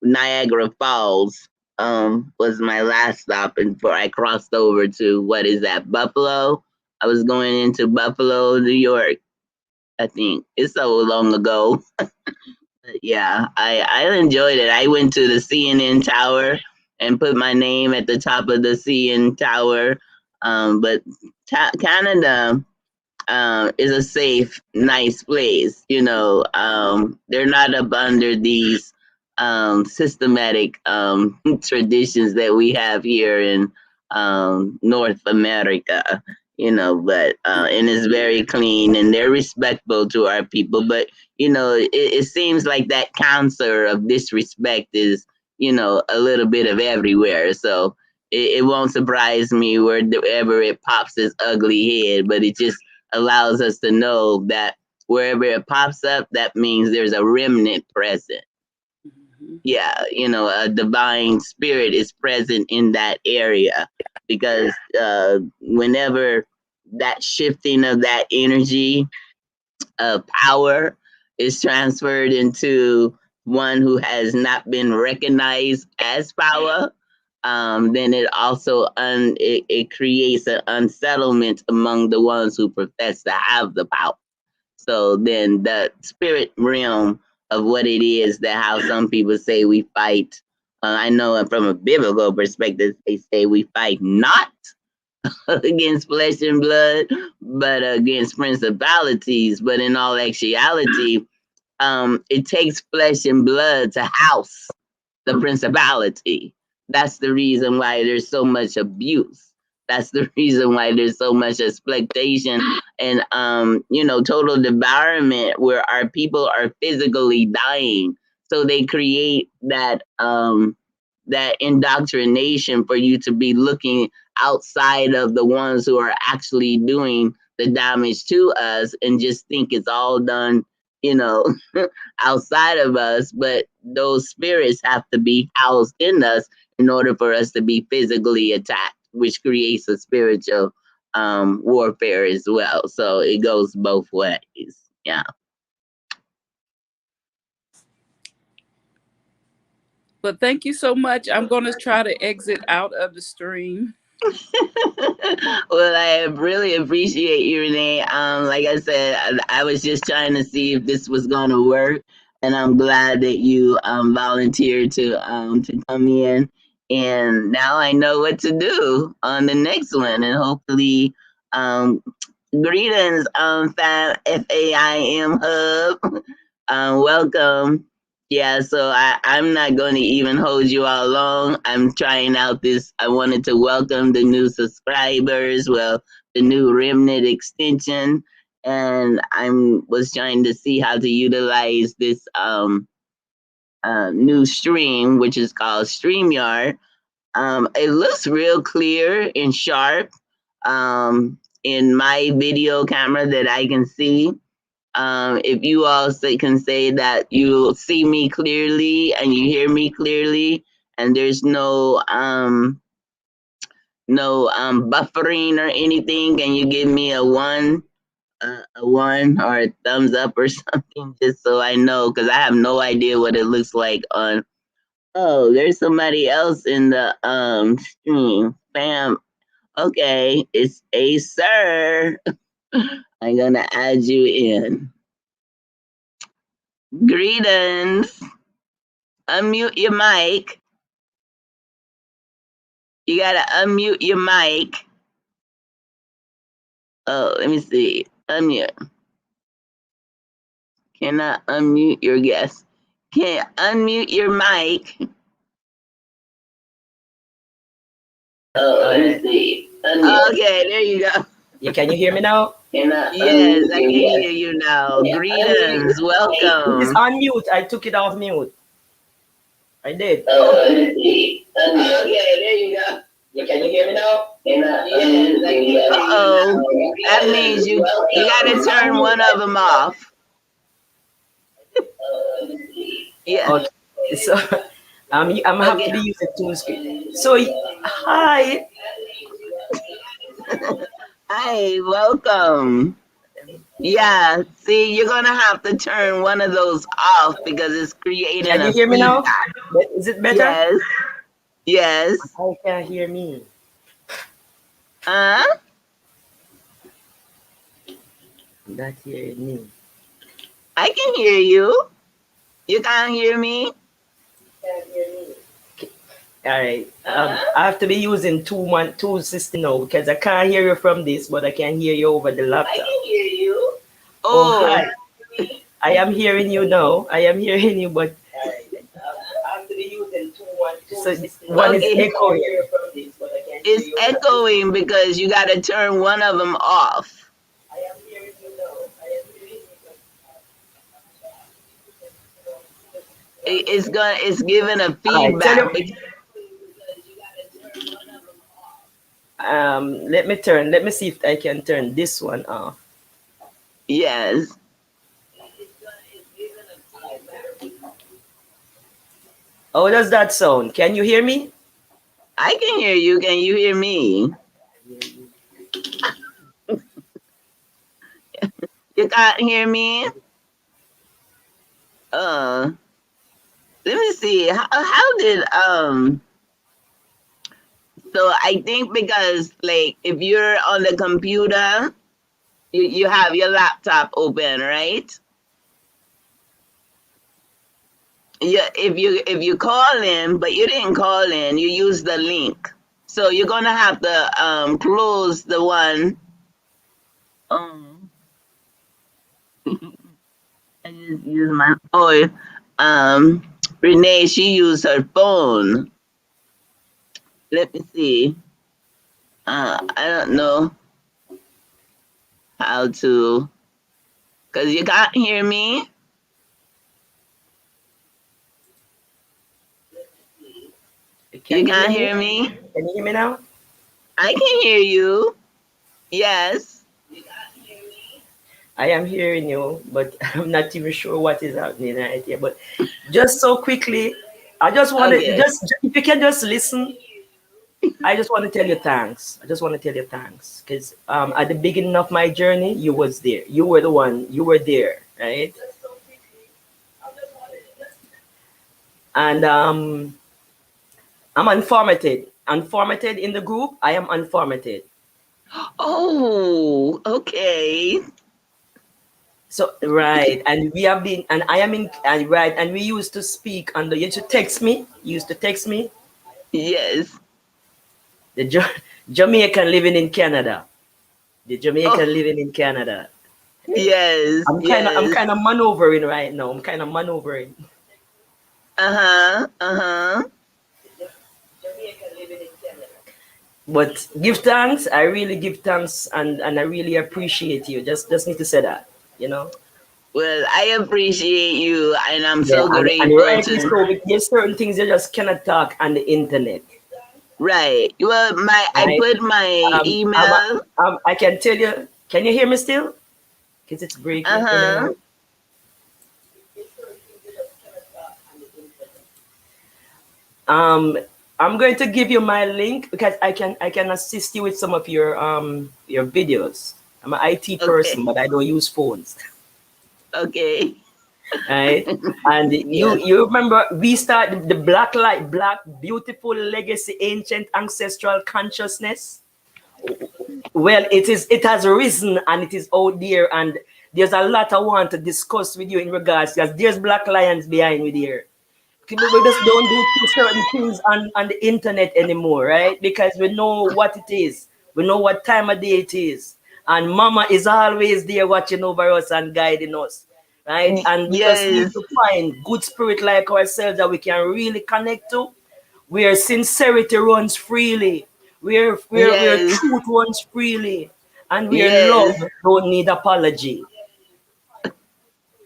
Niagara Falls was my last stop before I crossed over to what is that, Buffalo. I was going into Buffalo, New York. I think it's so long ago. But yeah, I enjoyed it. I went to the CNN Tower and put my name at the top of the CN Tower. But Canada is a safe, nice place. You know, they're not up under these systematic traditions that we have here in North America. You know, but and it's very clean and they're respectful to our people. But you know, it seems like that cancer of disrespect is, you know, a little bit of everywhere. So it won't surprise me wherever it pops its ugly head, but it just allows us to know that wherever it pops up, that means there's a remnant present. Yeah, you know, a divine spirit is present in that area because whenever that shifting of that energy of power is transferred into one who has not been recognized as power, then it also it creates an unsettlement among the ones who profess to have the power. So then the spirit realm of what it is that how some people say we fight. I know from a biblical perspective, they say we fight not against flesh and blood, but against principalities. But in all actuality, it takes flesh and blood to house the principality. That's the reason why there's so much abuse. That's the reason why there's so much exploitation and you know, total devourment where our people are physically dying. So they create that indoctrination for you to be looking outside of the ones who are actually doing the damage to us and just think it's all done, you know, outside of us, but those spirits have to be housed in us in order for us to be physically attacked, which creates a spiritual warfare as well. So it goes both ways. Yeah. But thank you so much. I'm going to try to exit out of the stream. Well, I really appreciate you, Renee. Like I said, I was just trying to see if this was going to work, and I'm glad that you volunteered to come in. And now I know what to do on the next one, and hopefully, um, greetings, FAIM Hub. Welcome. Yeah, so I'm not going to even hold you all long. I'm trying out this. I wanted to welcome the new subscribers, well, the new Remnant extension, and I was trying to see how to utilize this new stream, which is called StreamYard. It looks real clear and sharp in my video camera that I can see. If you all can say that you see me clearly and you hear me clearly, and there's no buffering or anything, can you give me a one or a thumbs up or something, just so I know, because I have no idea what it looks like on. Oh, there's somebody else in the stream. Bam. Okay, it's a sir. I'm gonna add you in. Greetings. Unmute your mic. You gotta unmute your mic. Oh, let me see. Unmute. Cannot unmute your guest. Can't unmute your mic. Let me see. Okay, there you go. Can you hear me now? Yes, I can hear you now. Greetings, It is welcome. on mute. I took it off mute. I did. Let me see. Okay, there you go. Can you hear me now? Yes, I can hear you. Uh-oh. That means you gotta turn one of them off. Yeah. Okay. So I'm happy to be using two screen. So hi. Hi, welcome. Yeah, see, you're gonna have to turn one of those off because it's creating Can you a hear me now? feedback. Is it better? Yes. Yes. I can't hear me. Huh? Not hearing me. I can hear you. You can't hear me? All right. I have to be using two system now because I can't hear you from this, but I can hear you over the laptop. I can hear you. Oh, hi. I am hearing you now. I am hearing you, but I have to be using so one is echoing. It's echoing because you got to turn one of them off. I am hearing you now. I am hearing you. It's giving a feedback. Let me see if I can turn this one off. Yes. How does that sound? Can you hear me? I can hear you. Can you hear me? You can't hear me? Let me see. How did so I think because like if you're on the computer, you have your laptop open, right? Yeah, if you call in, but you didn't call in, you use the link. So you're gonna have to close the one. I just use my Renee, she used her phone. Let me see. I don't know how to, cause you can't hear me. You can't hear me? Can you hear me now? I can hear you. Yes. I am hearing you, but I'm not even sure what is happening right here. But just so quickly, I just want to if you can just listen. I just want to tell you thanks. I just want to tell you thanks because at the beginning of my journey, you was there. You were the one. You were there, right? And I'm unformatted. Unformatted in the group. I am unformatted. Oh, okay. So right, and we have been, and I am in, and right, and we used to speak on the. You used to text me. You used to text me. Yes. The Jamaican living in Canada. The Jamaican living in Canada. Yes. I'm kind of maneuvering right now. I'm kind of maneuvering. But give thanks. I really give thanks, and I really appreciate you. Just need to say that, you know. Well, I appreciate you, and I'm so grateful. And so there's certain things you just cannot talk on the internet. Right. Well, I put my email. I can tell you. Can you hear me still? Because it's breaking. I'm going to give you my link because I can assist you with some of your videos. I'm an IT person, but I don't use phones. Okay. Right. And you remember we started the Black Beautiful Legacy Ancient Ancestral Consciousness. Well, it has risen and it is out there, and there's a lot I want to discuss with you in regards because there's Black Lions behind me there. We just don't do certain things on the internet anymore, right? Because we know what it is. We know what time of day it is. And Mama is always there watching over us and guiding us, right? And we just need Yes, to find good spirit like ourselves that we can really connect to, where sincerity runs freely, where yes, truth runs freely, and where love yes, don't need apology.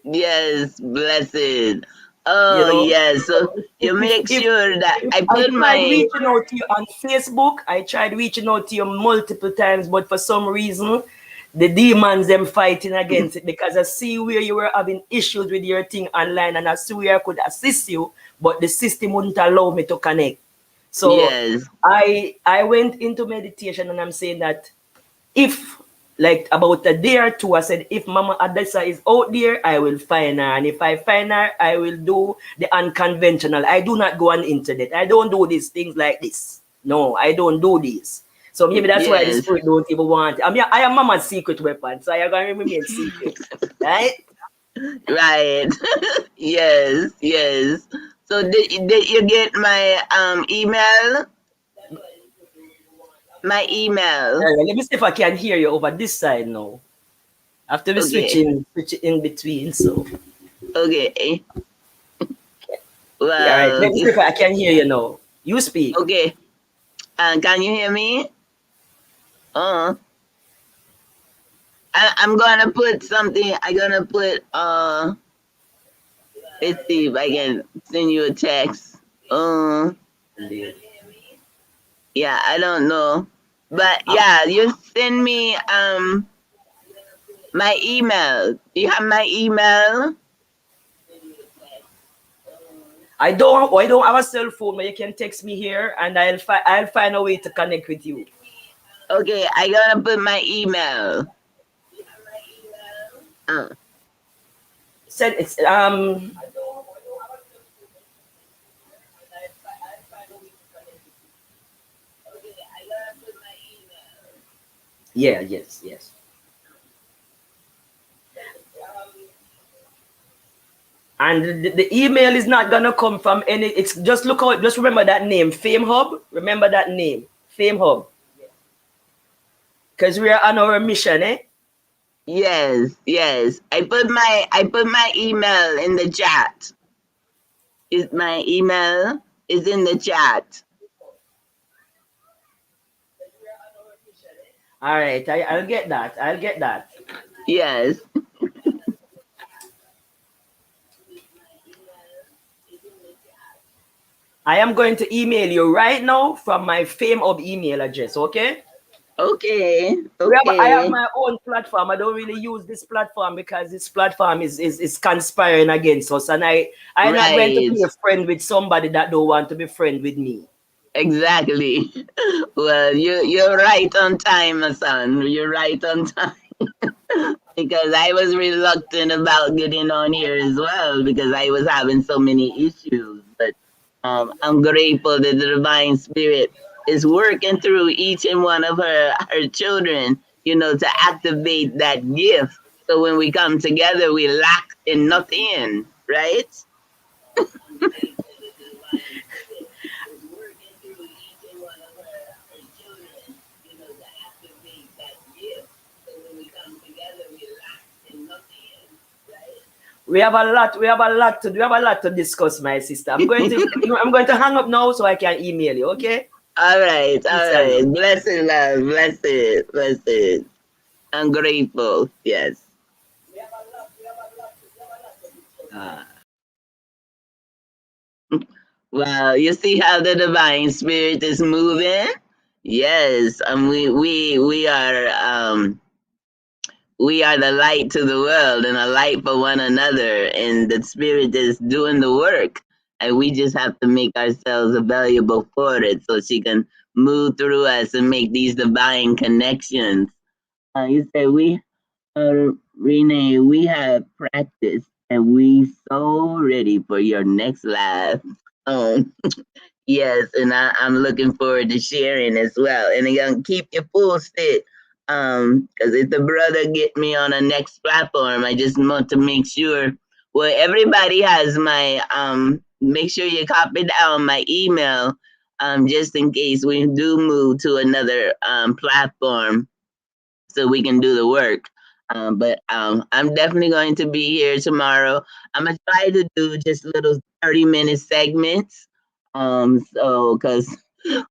yes, blessed. You Oh, know, yes. So you make if sure that if I I put tried my, reaching out to you on Facebook, I tried reaching out to you multiple times, but for some reason, the demons them fighting against it because I see where you were having issues with your thing online, and I see where I could assist you, but the system wouldn't allow me to connect. So yes, I went into meditation, and I'm saying that if like about a day or two, I said, if Mama Adessa is out there, I will find her. And if I find her, I will do the unconventional. I do not go on the internet. I don't do these things like this. No, I don't do this. So maybe that's why the yes, spirit don't even want it. I mean, I am Mama's secret weapon, so I am going to remain secret. Right? right. Yes, yes. So did you get my email? My email. Let me see if I can hear you over this side now. After we Okay, switch it in between. So, okay. all right. Well, Let me see if I can hear you now. You speak. okay. Can you hear me? Uh, I'm gonna put something. I'm gonna put let's see if I can send you a text. Yeah, I don't know, but yeah, you send me my email. Do you have my email? I don't have a cell phone, but you can text me here, and I'll find a way to connect with you. Okay, I gotta put my email. Uh, Send it's yeah, yes. And the email is not gonna come from any. It's just look out. Just remember that name, Fame Hub. Remember that name, Fame Hub, because we are on our mission, eh? yes, yes. I put my email in the chat. Is my email is in the chat. All right, I'll get that. I'll get that. Yes. I am going to email you right now from my Fame Hub email address. Okay. Okay. I have Okay. my own platform. I don't really use this platform because this platform is conspiring against us, and I'm not going to Right. be a friend with somebody that don't want to be friend with me. Exactly. Well, you're right on time, my son. You're right on time. Because I was reluctant about getting on here as well because I was having so many issues. But I'm grateful that the divine spirit is working through each and one of her children, to activate that gift. So when we come together, we lack in nothing, right? We have a lot to discuss, my sister. I'm going to hang up now so I can email you. Okay. All right, Peace all and right. love. Blessed love, blessed, blessed. I'm grateful. Yes. Ah. Well, you see how the divine spirit is moving? Yes, we are the light to the world and a light for one another, and the spirit is doing the work, and we just have to make ourselves available for it, so she can move through us and make these divine connections. You say Renee, we have practiced, and we so ready for your next live. Um, Yes, and I'm looking forward to sharing as well. And I'm gonna keep you posted. Because if the brother get me on a next platform, I just want to make sure. Well, everybody has my make sure you copy down my email, just in case we do move to another platform so we can do the work. But I'm definitely going to be here tomorrow. I'm gonna try to do just little 30-minute segments. So because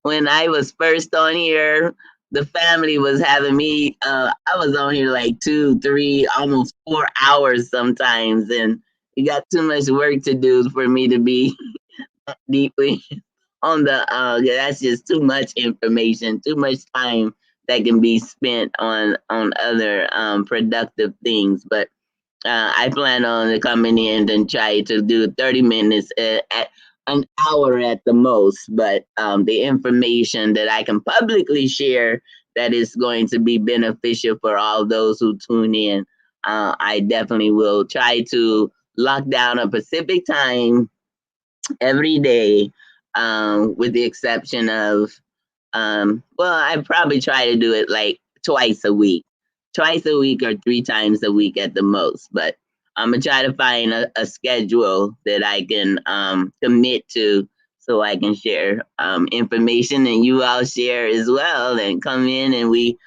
when I was first on here, the family was having me. I was on here like 2, 3, almost 4 hours sometimes, and you got too much work to do for me to be deeply on the. Yeah, that's just too much information, too much time that can be spent on other productive things. But I plan on coming in and try to do 30 minutes at an hour at the most. But the information that I can publicly share that is going to be beneficial for all those who tune in, I definitely will try to lock down a Pacific time every day, with the exception of well, I probably try to do it like twice a week or 3 times a week at the most. But I'm gonna try to find a schedule that I can commit to, so I can share information and you all share as well, and come in and we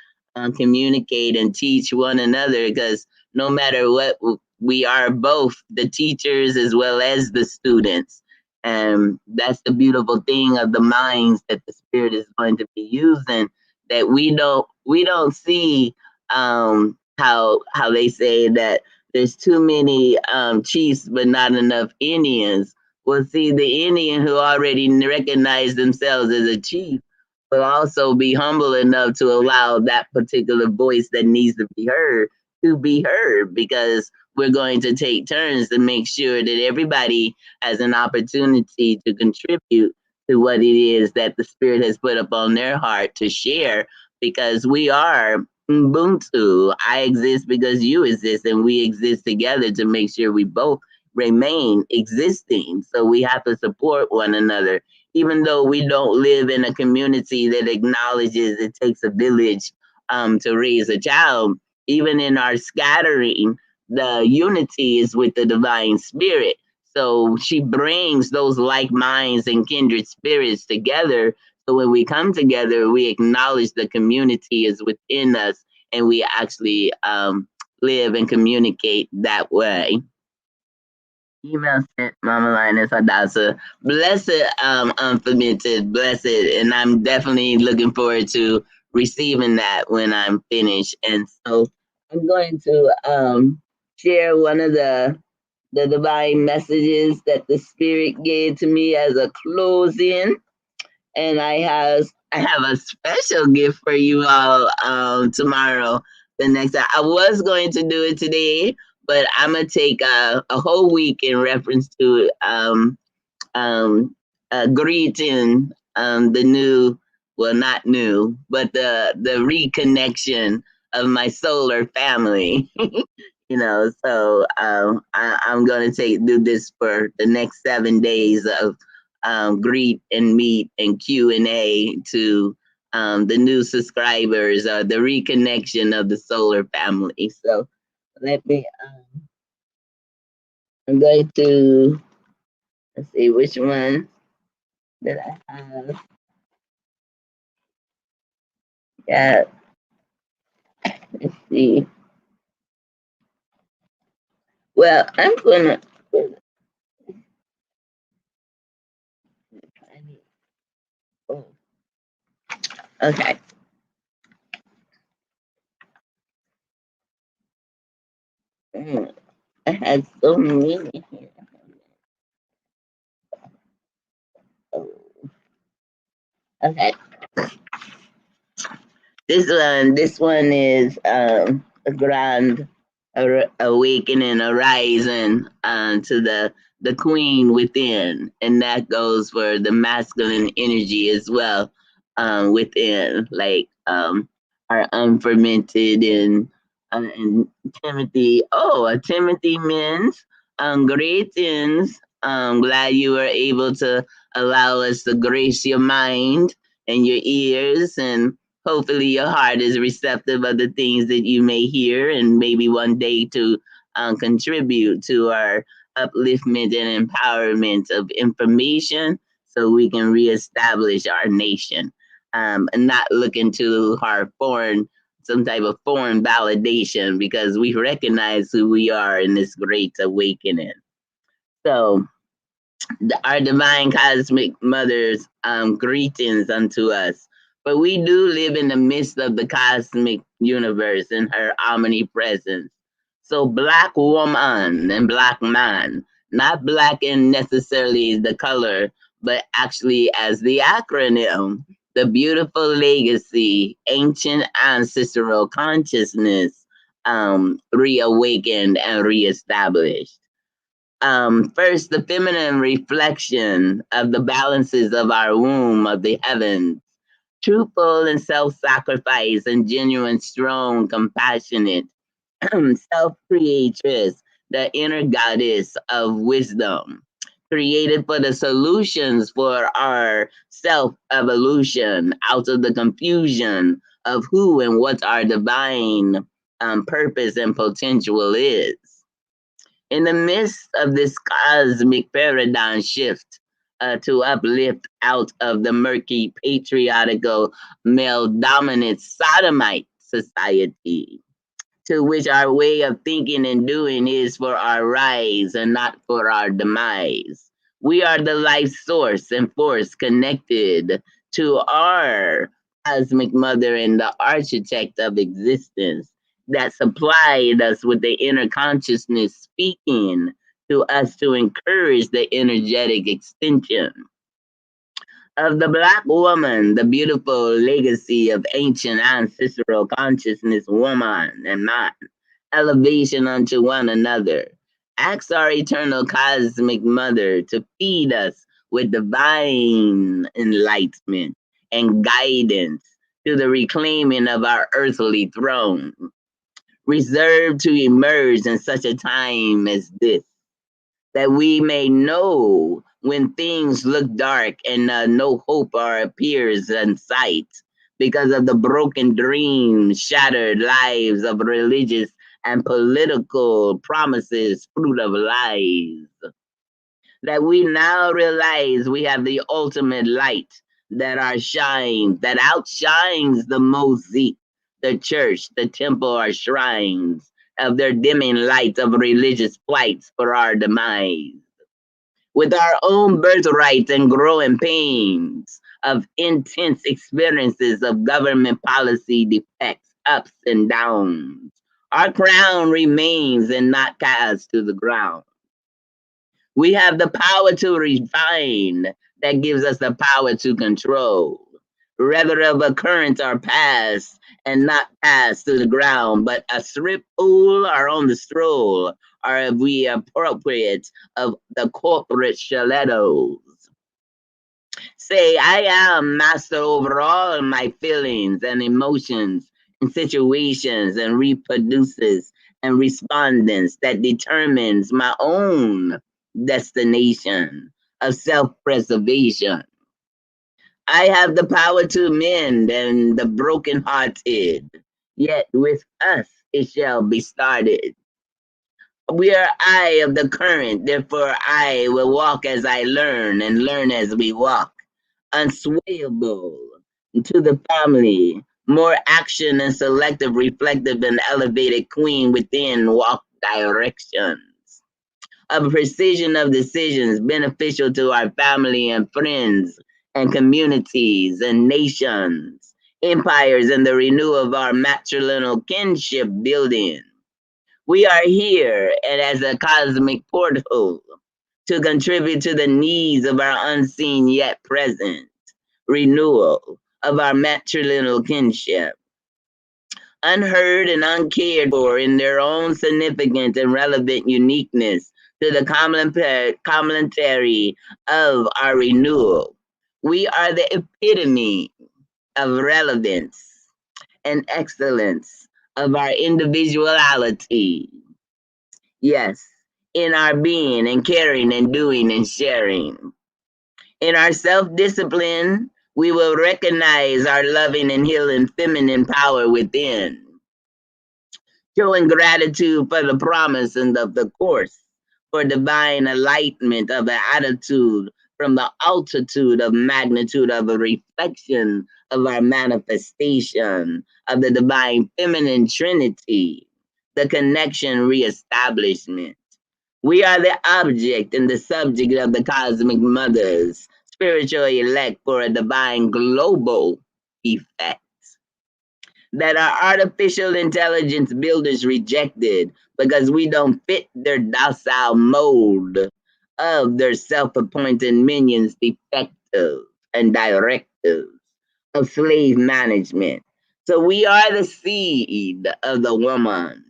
communicate and teach one another. Because no matter what, we are both the teachers as well as the students, and that's the beautiful thing of the minds that the spirit is going to be using, that we don't see how they say that there's too many chiefs but not enough Indians. Well, see, the Indian who already recognize themselves as a chief will also be humble enough to allow that particular voice that needs to be heard, because we're going to take turns to make sure that everybody has an opportunity to contribute to what it is that the Spirit has put upon their heart to share, because we are Ubuntu. I exist because you exist, and we exist together to make sure we both remain existing. So we have to support one another, even though we don't live in a community that acknowledges it takes a village to raise a child. Even in our scattering, the unity is with the divine spirit. So she brings those like minds and kindred spirits together. So when we come together, we acknowledge the community is within us, and we actually live and communicate that way. Email sent, Mama Linus Hadassah. Blessed, unfermented, blessed. And I'm definitely looking forward to receiving that when I'm finished. And so I'm going to share one of the divine messages that the Spirit gave to me as a closing. And I have a special gift for you all tomorrow. The next time I was going to do it today, but I'm gonna take a whole week in reference to um, greeting the new, well, not new, but the reconnection of my solar family. So I'm going to do this for the next 7 days of greet and meet and Q&A to the new subscribers, the reconnection of the solar family. So let me, I'm going to, let's see which one that I have. Yeah, let's see. Well, I'm gonna. Oh, okay. I had so many here. Oh, okay. This one is a grand awakening, arising to the queen within, and that goes for the masculine energy as well, within, like our unfermented and Timothy. Oh, Timothy Men's. Greetings. Glad you were able to allow us to grace your mind and your ears, and hopefully your heart is receptive of the things that you may hear, and maybe one day to contribute to our upliftment and empowerment of information, so we can reestablish our nation, and not looking to our some type of foreign validation because we recognize who we are in this great awakening. So, our divine cosmic mothers, greetings unto us. But we do live in the midst of the cosmic universe in her omnipresence. So, black woman and black man, not black in necessarily the color, but actually as the acronym, the beautiful legacy, ancient ancestral consciousness, reawakened and reestablished. First, the feminine reflection of the balances of our womb of the heavens, truthful and self-sacrifice and genuine, strong, compassionate, self-creatress, the inner goddess of wisdom, created for the solutions for our self-evolution out of the confusion of who and what our divine purpose and potential is. In the midst of this cosmic paradigm shift to uplift out of the murky, patriarchal, male dominant sodomite society, to which our way of thinking and doing is for our rise and not for our demise. We are the life source and force connected to our cosmic mother and the architect of existence that supplied us with the inner consciousness speaking to us to encourage the energetic extension of the Black woman, the beautiful legacy of ancient ancestral consciousness, woman and man, elevation unto one another. Ask our eternal cosmic mother to feed us with divine enlightenment and guidance to the reclaiming of our earthly throne, reserved to emerge in such a time as this, that we may know when things look dark and no hope or appears in sight because of the broken dreams, shattered lives of religious and political promises, fruit of lies. That we now realize we have the ultimate light that that outshines the mosaic, the church, the temple, or shrines of their dimming light of religious flights for our demise. With our own birthright and growing pains of intense experiences of government policy defects, ups and downs, our crown remains and not cast to the ground. We have the power to refine that gives us the power to control, rather of a current or pass and not pass to the ground, but a strip pool or on the stroll, or if we appropriate of the corporate stilettos. Say, I am master over all my feelings and emotions and situations and reproduces and respondents that determines my own destination of self-preservation. I have the power to mend and the broken-hearted, yet with us it shall be started. We are I of the current, therefore I will walk as I learn and learn as we walk, unswayable to the family, more action and selective, reflective and elevated queen within walk directions of precision of decisions beneficial to our family and friends and communities and nations, empires, and the renewal of our matrilineal kinship building. We are here and as a cosmic portal to contribute to the needs of our unseen yet present renewal of our matrilineal kinship, unheard and uncared for in their own significant and relevant uniqueness to the complementary of our renewal. We are the epitome of relevance and excellence of our individuality. Yes, in our being and caring and doing and sharing. In our self-discipline, we will recognize our loving and healing feminine power within, showing gratitude for the promise and of the course, for divine enlightenment of an attitude from the altitude of magnitude of a reflection of our manifestation of the divine feminine trinity, the connection reestablishment. We are the object and the subject of the cosmic mother's spiritual elect for a divine global effect that our artificial intelligence builders rejected because we don't fit their docile mold of their self-appointed minions' defective and directives of slave management. So we are the seed of the woman,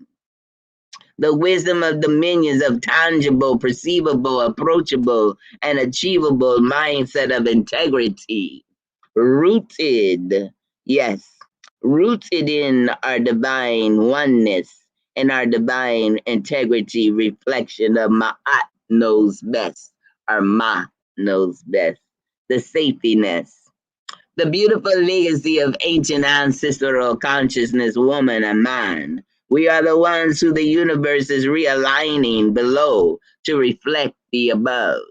the wisdom of the minions of tangible, perceivable, approachable, and achievable mindset of integrity, rooted, yes, rooted in our divine oneness and our divine integrity reflection of Ma'at knows best, or Ma knows best, the safetyness, the beautiful legacy of ancient ancestral consciousness, woman and man. We are the ones who the universe is realigning below to reflect the above.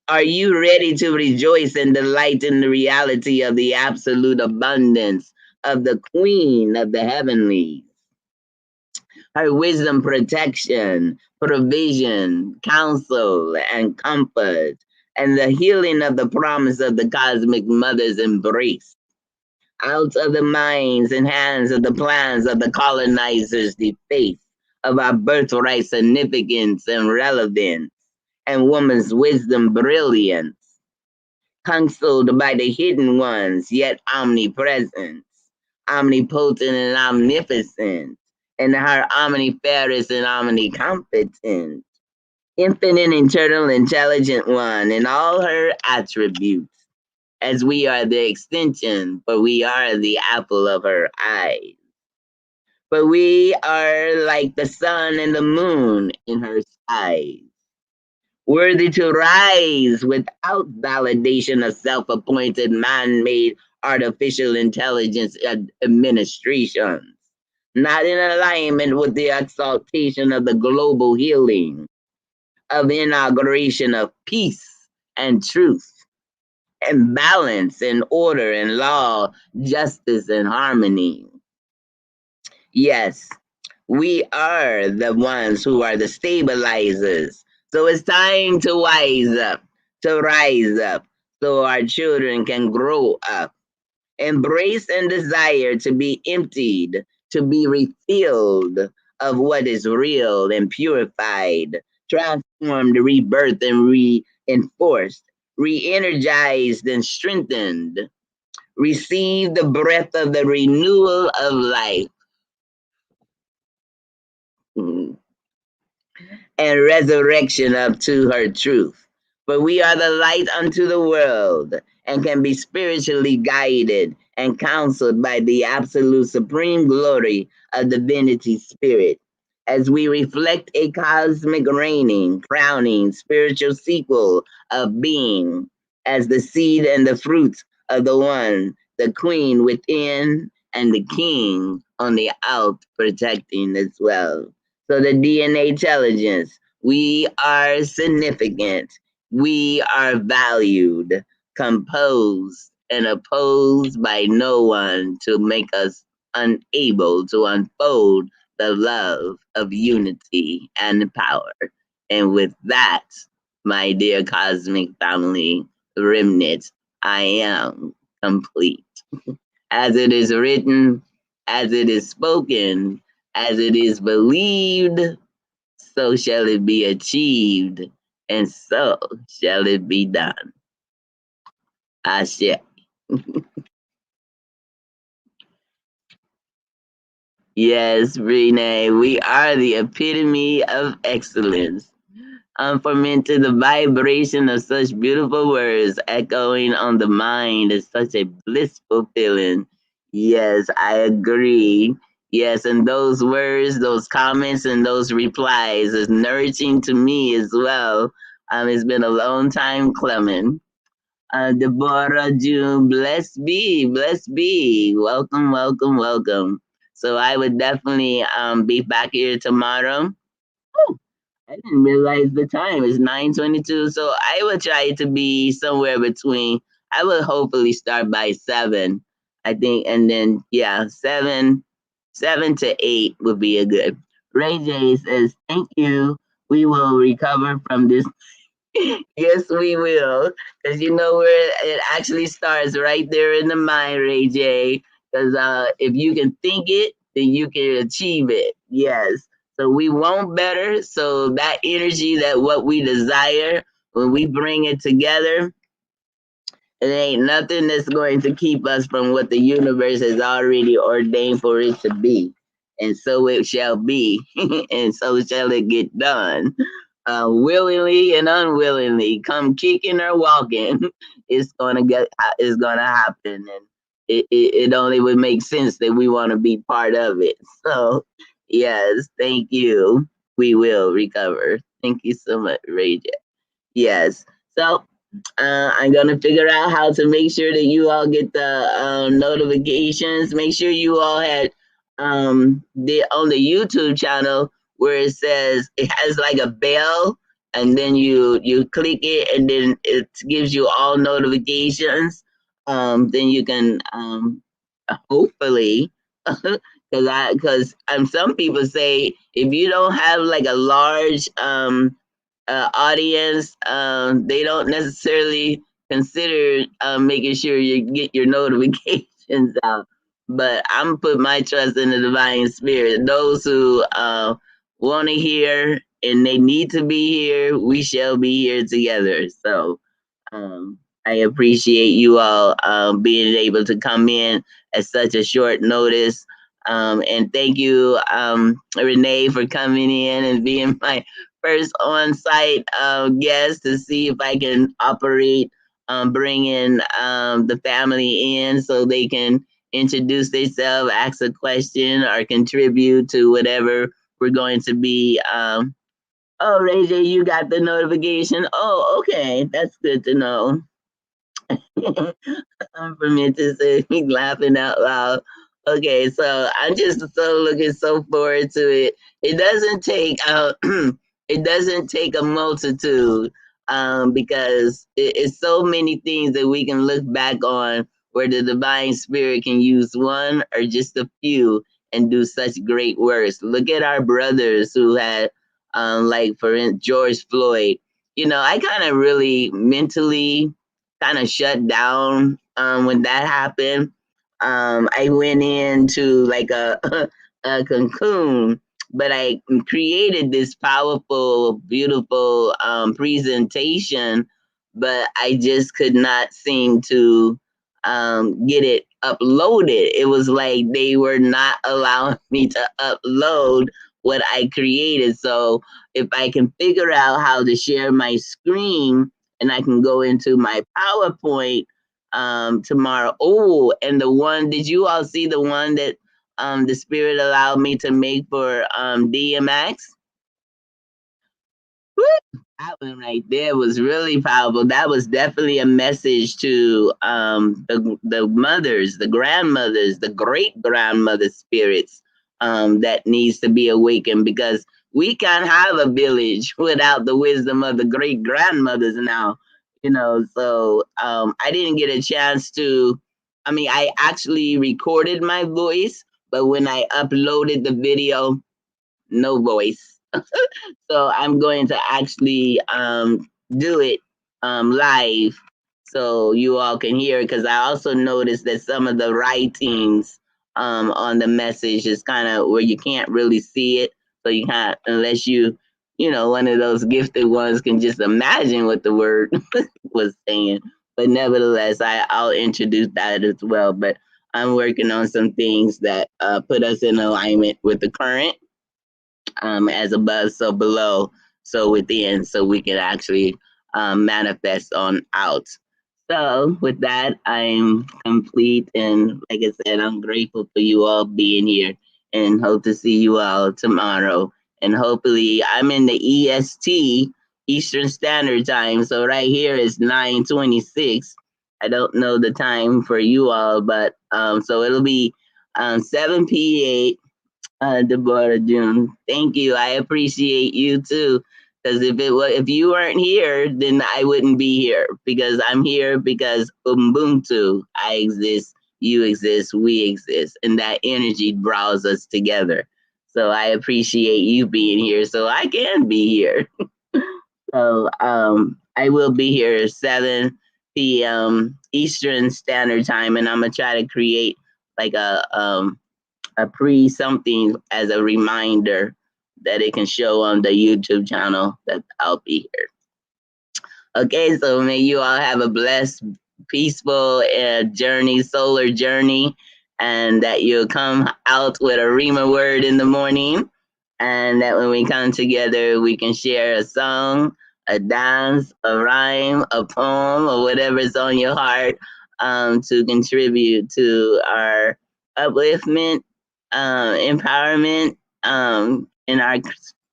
Are you ready to rejoice and delight in the reality of the absolute abundance of the Queen of the Heavenlies? Her wisdom, protection, provision, counsel, and comfort, and the healing of the promise of the cosmic mother's embrace. Out of the minds and hands of the plans of the colonizers, the faith of our birthright significance and relevance, and woman's wisdom brilliance, counseled by the hidden ones, yet omnipresent, omnipotent and omnificent, and her omniferous and omnicompetent, infinite, eternal, intelligent one in all her attributes, as we are the extension, for we are the apple of her eyes. For we are like the sun and the moon in her skies, worthy to rise without validation of self-appointed man-made artificial intelligence administrations, not in alignment with the exaltation of the global healing, of inauguration of peace and truth, and balance and order and law, justice and harmony. Yes, we are the ones who are the stabilizers. So it's time to wise up, to rise up, so our children can grow up, embrace and desire to be emptied, to be refilled of what is real and purified, transformed, rebirthed, and reinforced, re-energized and strengthened. Receive the breath of the renewal of life. And resurrection up to her truth. For we are the light unto the world and can be spiritually guided and counseled by the absolute supreme glory of divinity spirit as we reflect a cosmic reigning, crowning spiritual sequel of being as the seed and the fruit of the one, the queen within and the king on the out protecting as well. So the DNA intelligence, we are significant, we are valued, composed, and opposed by no one to make us unable to unfold the love of unity and power. And with that, my dear cosmic family, remnant, I am complete. As it is written, as it is spoken, as it is believed, so shall it be achieved, and so shall it be done. Ashe. Yes, Renee, we are the epitome of excellence. Unfermented, the vibration of such beautiful words echoing on the mind is such a blissful feeling. Yes, I agree. Yes, and those words, those comments, and those replies is nourishing to me as well. It's been a long time coming. Deborah June, blessed be. Welcome, welcome, welcome. So I would definitely be back here tomorrow. Woo! I didn't realize the time is 9:22. So I will try to be somewhere between. I will hopefully start by 7. I think, and then yeah, 7 to 8 would be a good. Ray J says, "Thank you. We will recover from this." Yes, we will, because you know where it actually starts right there in the mind, Ray J. Because if you can think it, then you can achieve it. Yes. So we want better. So that energy, that what we desire, when we bring it together, it ain't nothing that's going to keep us from what the universe has already ordained for it to be. And so it shall be, and so shall it get done. Willingly and unwillingly, come kicking or walking, it's gonna happen, and it only would make sense that we want to be part of it. So, yes, thank you. We will recover. Thank you so much, Ray J. Yes. So I'm gonna figure out how to make sure that you all get the notifications. Make sure you all had the on the YouTube channel where it says it has like a bell, and then you click it, and then it gives you all notifications. Then you can hopefully. Because some people say if you don't have like a large audience, they don't necessarily consider making sure you get your notifications out. But I'm put my trust in the divine spirit. Those who want to hear and they need to be here, we shall be here together. So I appreciate you all being able to come in at such a short notice. And thank you, Renee, for coming in and being my first on-site guest to see if I can operate, bring in the family in so they can introduce themselves, ask a question, or contribute to whatever we're going to be. Oh, Ray J, you got the notification. Oh, okay, that's good to know. I'm fermented, so me laughing out loud. Okay, so I'm just so looking so forward to it. It doesn't take it doesn't take a multitude because it's so many things that we can look back on where the divine spirit can use one or just a few and do such great works. Look at our brothers who had like for instance George Floyd. You know, I kind of really mentally kind of shut down when that happened. I went into like a cocoon, but I created this powerful, beautiful presentation, but I just could not seem to get it uploaded. It was like they were not allowing me to upload what I created. So if I can figure out how to share my screen and I can go into my PowerPoint tomorrow. Oh, and the one, did you all see the one that the spirit allowed me to make for DMX? That one right there was really powerful. That was definitely a message to the mothers, the grandmothers, the great grandmother spirits that needs to be awakened because we can't have a village without the wisdom of the great grandmothers now. You know, so I didn't get a chance to. I mean, I actually recorded my voice, but when I uploaded the video, no voice. So I'm going to actually do it live so you all can hear it because I also noticed that some of the writings on the message is kind of where you can't really see it. So you can't, unless you know, one of those gifted ones can just imagine what the word was saying. But nevertheless, I'll introduce that as well. But I'm working on some things that put us in alignment with the current as above, so below, so within, so we can actually manifest on out. So with that, I'm complete, and like I said, I'm grateful for you all being here, and hope to see you all tomorrow. And hopefully, I'm in the EST Eastern Standard Time, so right here is 9:26. I don't know the time for you all, but so it'll be 7 p.m. Deborah June. Thank you. I appreciate you too. Because if you weren't here, then I wouldn't be here. Because I'm here because Ubuntu, I exist, you exist, we exist, and that energy draws us together. So I appreciate you being here, so I can be here. So I will be here 7 p.m. Eastern Standard Time, and I'm gonna try to create like a pre something as a reminder that it can show on the YouTube channel that I'll be here. Okay, so may you all have a blessed, peaceful journey, solar journey, and that you'll come out with a Rima word in the morning, and that when we come together, we can share a song, a dance, a rhyme, a poem, or whatever's on your heart to contribute to our upliftment, empowerment, and our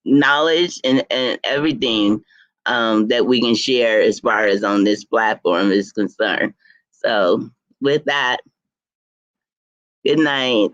knowledge and everything that we can share as far as on this platform is concerned. So with that, good night.